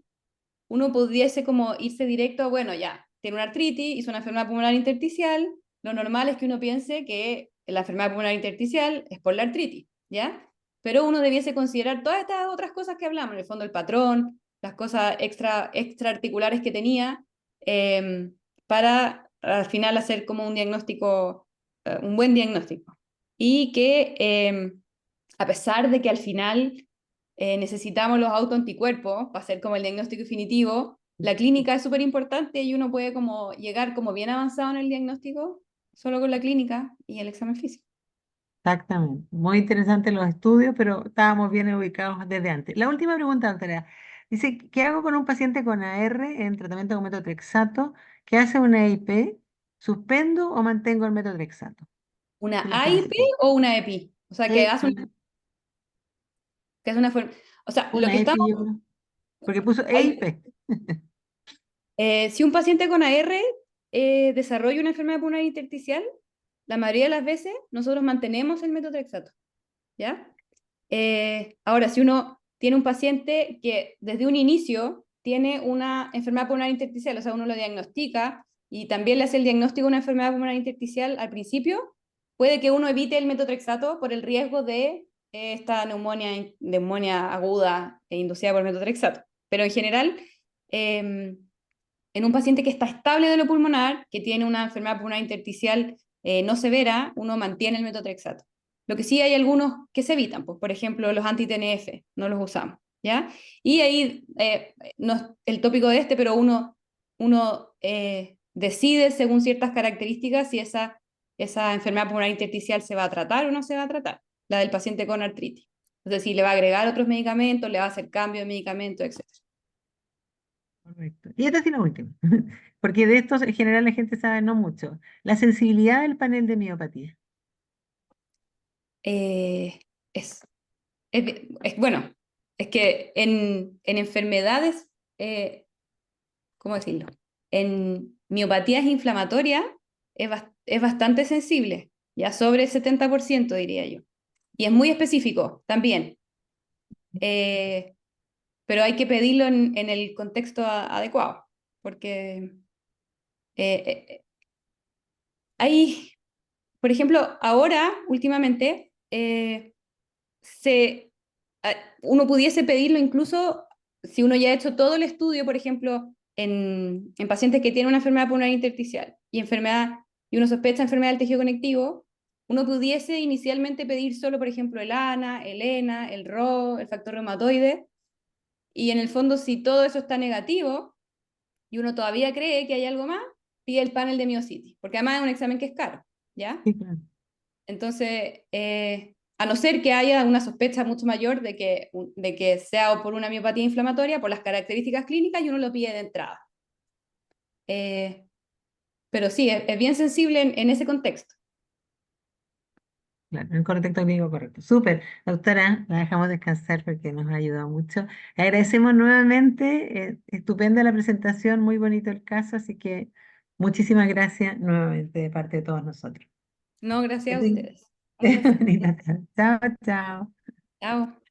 uno pudiese como irse directo, bueno, ya, tiene una artritis, hizo una enfermedad pulmonar intersticial, lo normal es que uno piense que la enfermedad pulmonar intersticial es por la artritis, ¿ya? Pero uno debiese considerar todas estas otras cosas que hablamos, en el fondo el patrón, las cosas extraarticulares que tenía, para al final hacer como un diagnóstico, un buen diagnóstico. Y que a pesar de que al final necesitamos los autoanticuerpos para hacer como el diagnóstico definitivo, la clínica es súper importante y uno puede como llegar como bien avanzado en el diagnóstico solo con la clínica y el examen físico. Exactamente. Muy interesantes los estudios, pero estábamos bien ubicados desde antes. La última pregunta, doctora. Dice, ¿qué hago con un paciente con AR en tratamiento con metotrexato que hace una EIP? ¿Suspendo o mantengo el metotrexato? ¿Una ¿Qué le AIP parece? o una EPI? O sea, E- que hace una o sea, lo una que estamos, EPI, yo creo, porque puso hay- EIP. si un paciente con AR desarrolla una enfermedad pulmonar intersticial, la mayoría de las veces nosotros mantenemos el metotrexato, ¿ya? Ahora, si uno tiene un paciente que desde un inicio tiene una enfermedad pulmonar intersticial, o sea, uno lo diagnostica y también le hace el diagnóstico de una enfermedad pulmonar intersticial al principio, puede que uno evite el metotrexato por el riesgo de esta neumonía aguda e inducida por metotrexato. Pero en general, eh, en un paciente que está estable de lo pulmonar, que tiene una enfermedad pulmonar intersticial no severa, uno mantiene el metotrexato. Lo que sí hay algunos que se evitan, pues, por ejemplo, los anti-TNF, no los usamos, ¿ya? Y ahí, no es el tópico de este, pero uno decide según ciertas características si esa enfermedad pulmonar intersticial se va a tratar o no se va a tratar, la del paciente con artritis. Entonces, si le va a agregar otros medicamentos, le va a hacer cambio de medicamento, etc. Correcto. Y esta sí la última, porque de estos en general la gente sabe no mucho. La sensibilidad del panel de miopatía. Eh, es bueno, es que en enfermedades, ¿cómo decirlo? En miopatías inflamatorias es bastante sensible, ya sobre el 70% diría yo. Y es muy específico también. Eh, pero hay que pedirlo en el contexto adecuado, porque hay, por ejemplo, ahora, últimamente, uno pudiese pedirlo incluso si uno ya ha hecho todo el estudio, por ejemplo, en pacientes que tienen una enfermedad pulmonar intersticial y uno sospecha enfermedad del tejido conectivo, uno pudiese inicialmente pedir solo, por ejemplo, el ANA, el ENA, el RO, el factor reumatoide, y en el fondo, si todo eso está negativo y uno todavía cree que hay algo más, pide el panel de miocitis, porque además es un examen que es caro, ¿ya? Sí, claro. Entonces, a no ser que haya una sospecha mucho mayor de que sea o por una miopatía inflamatoria, por las características clínicas, y uno lo pide de entrada. Pero sí, es bien sensible en ese contexto. Claro, el contexto clínico correcto. Súper, doctora, la dejamos descansar porque nos ha ayudado mucho. Le agradecemos nuevamente, estupenda la presentación, muy bonito el caso, así que muchísimas gracias nuevamente de parte de todos nosotros. No, Que gracias a ten- ustedes. Un placer. Bonita tarde. Chao, chao. Chao.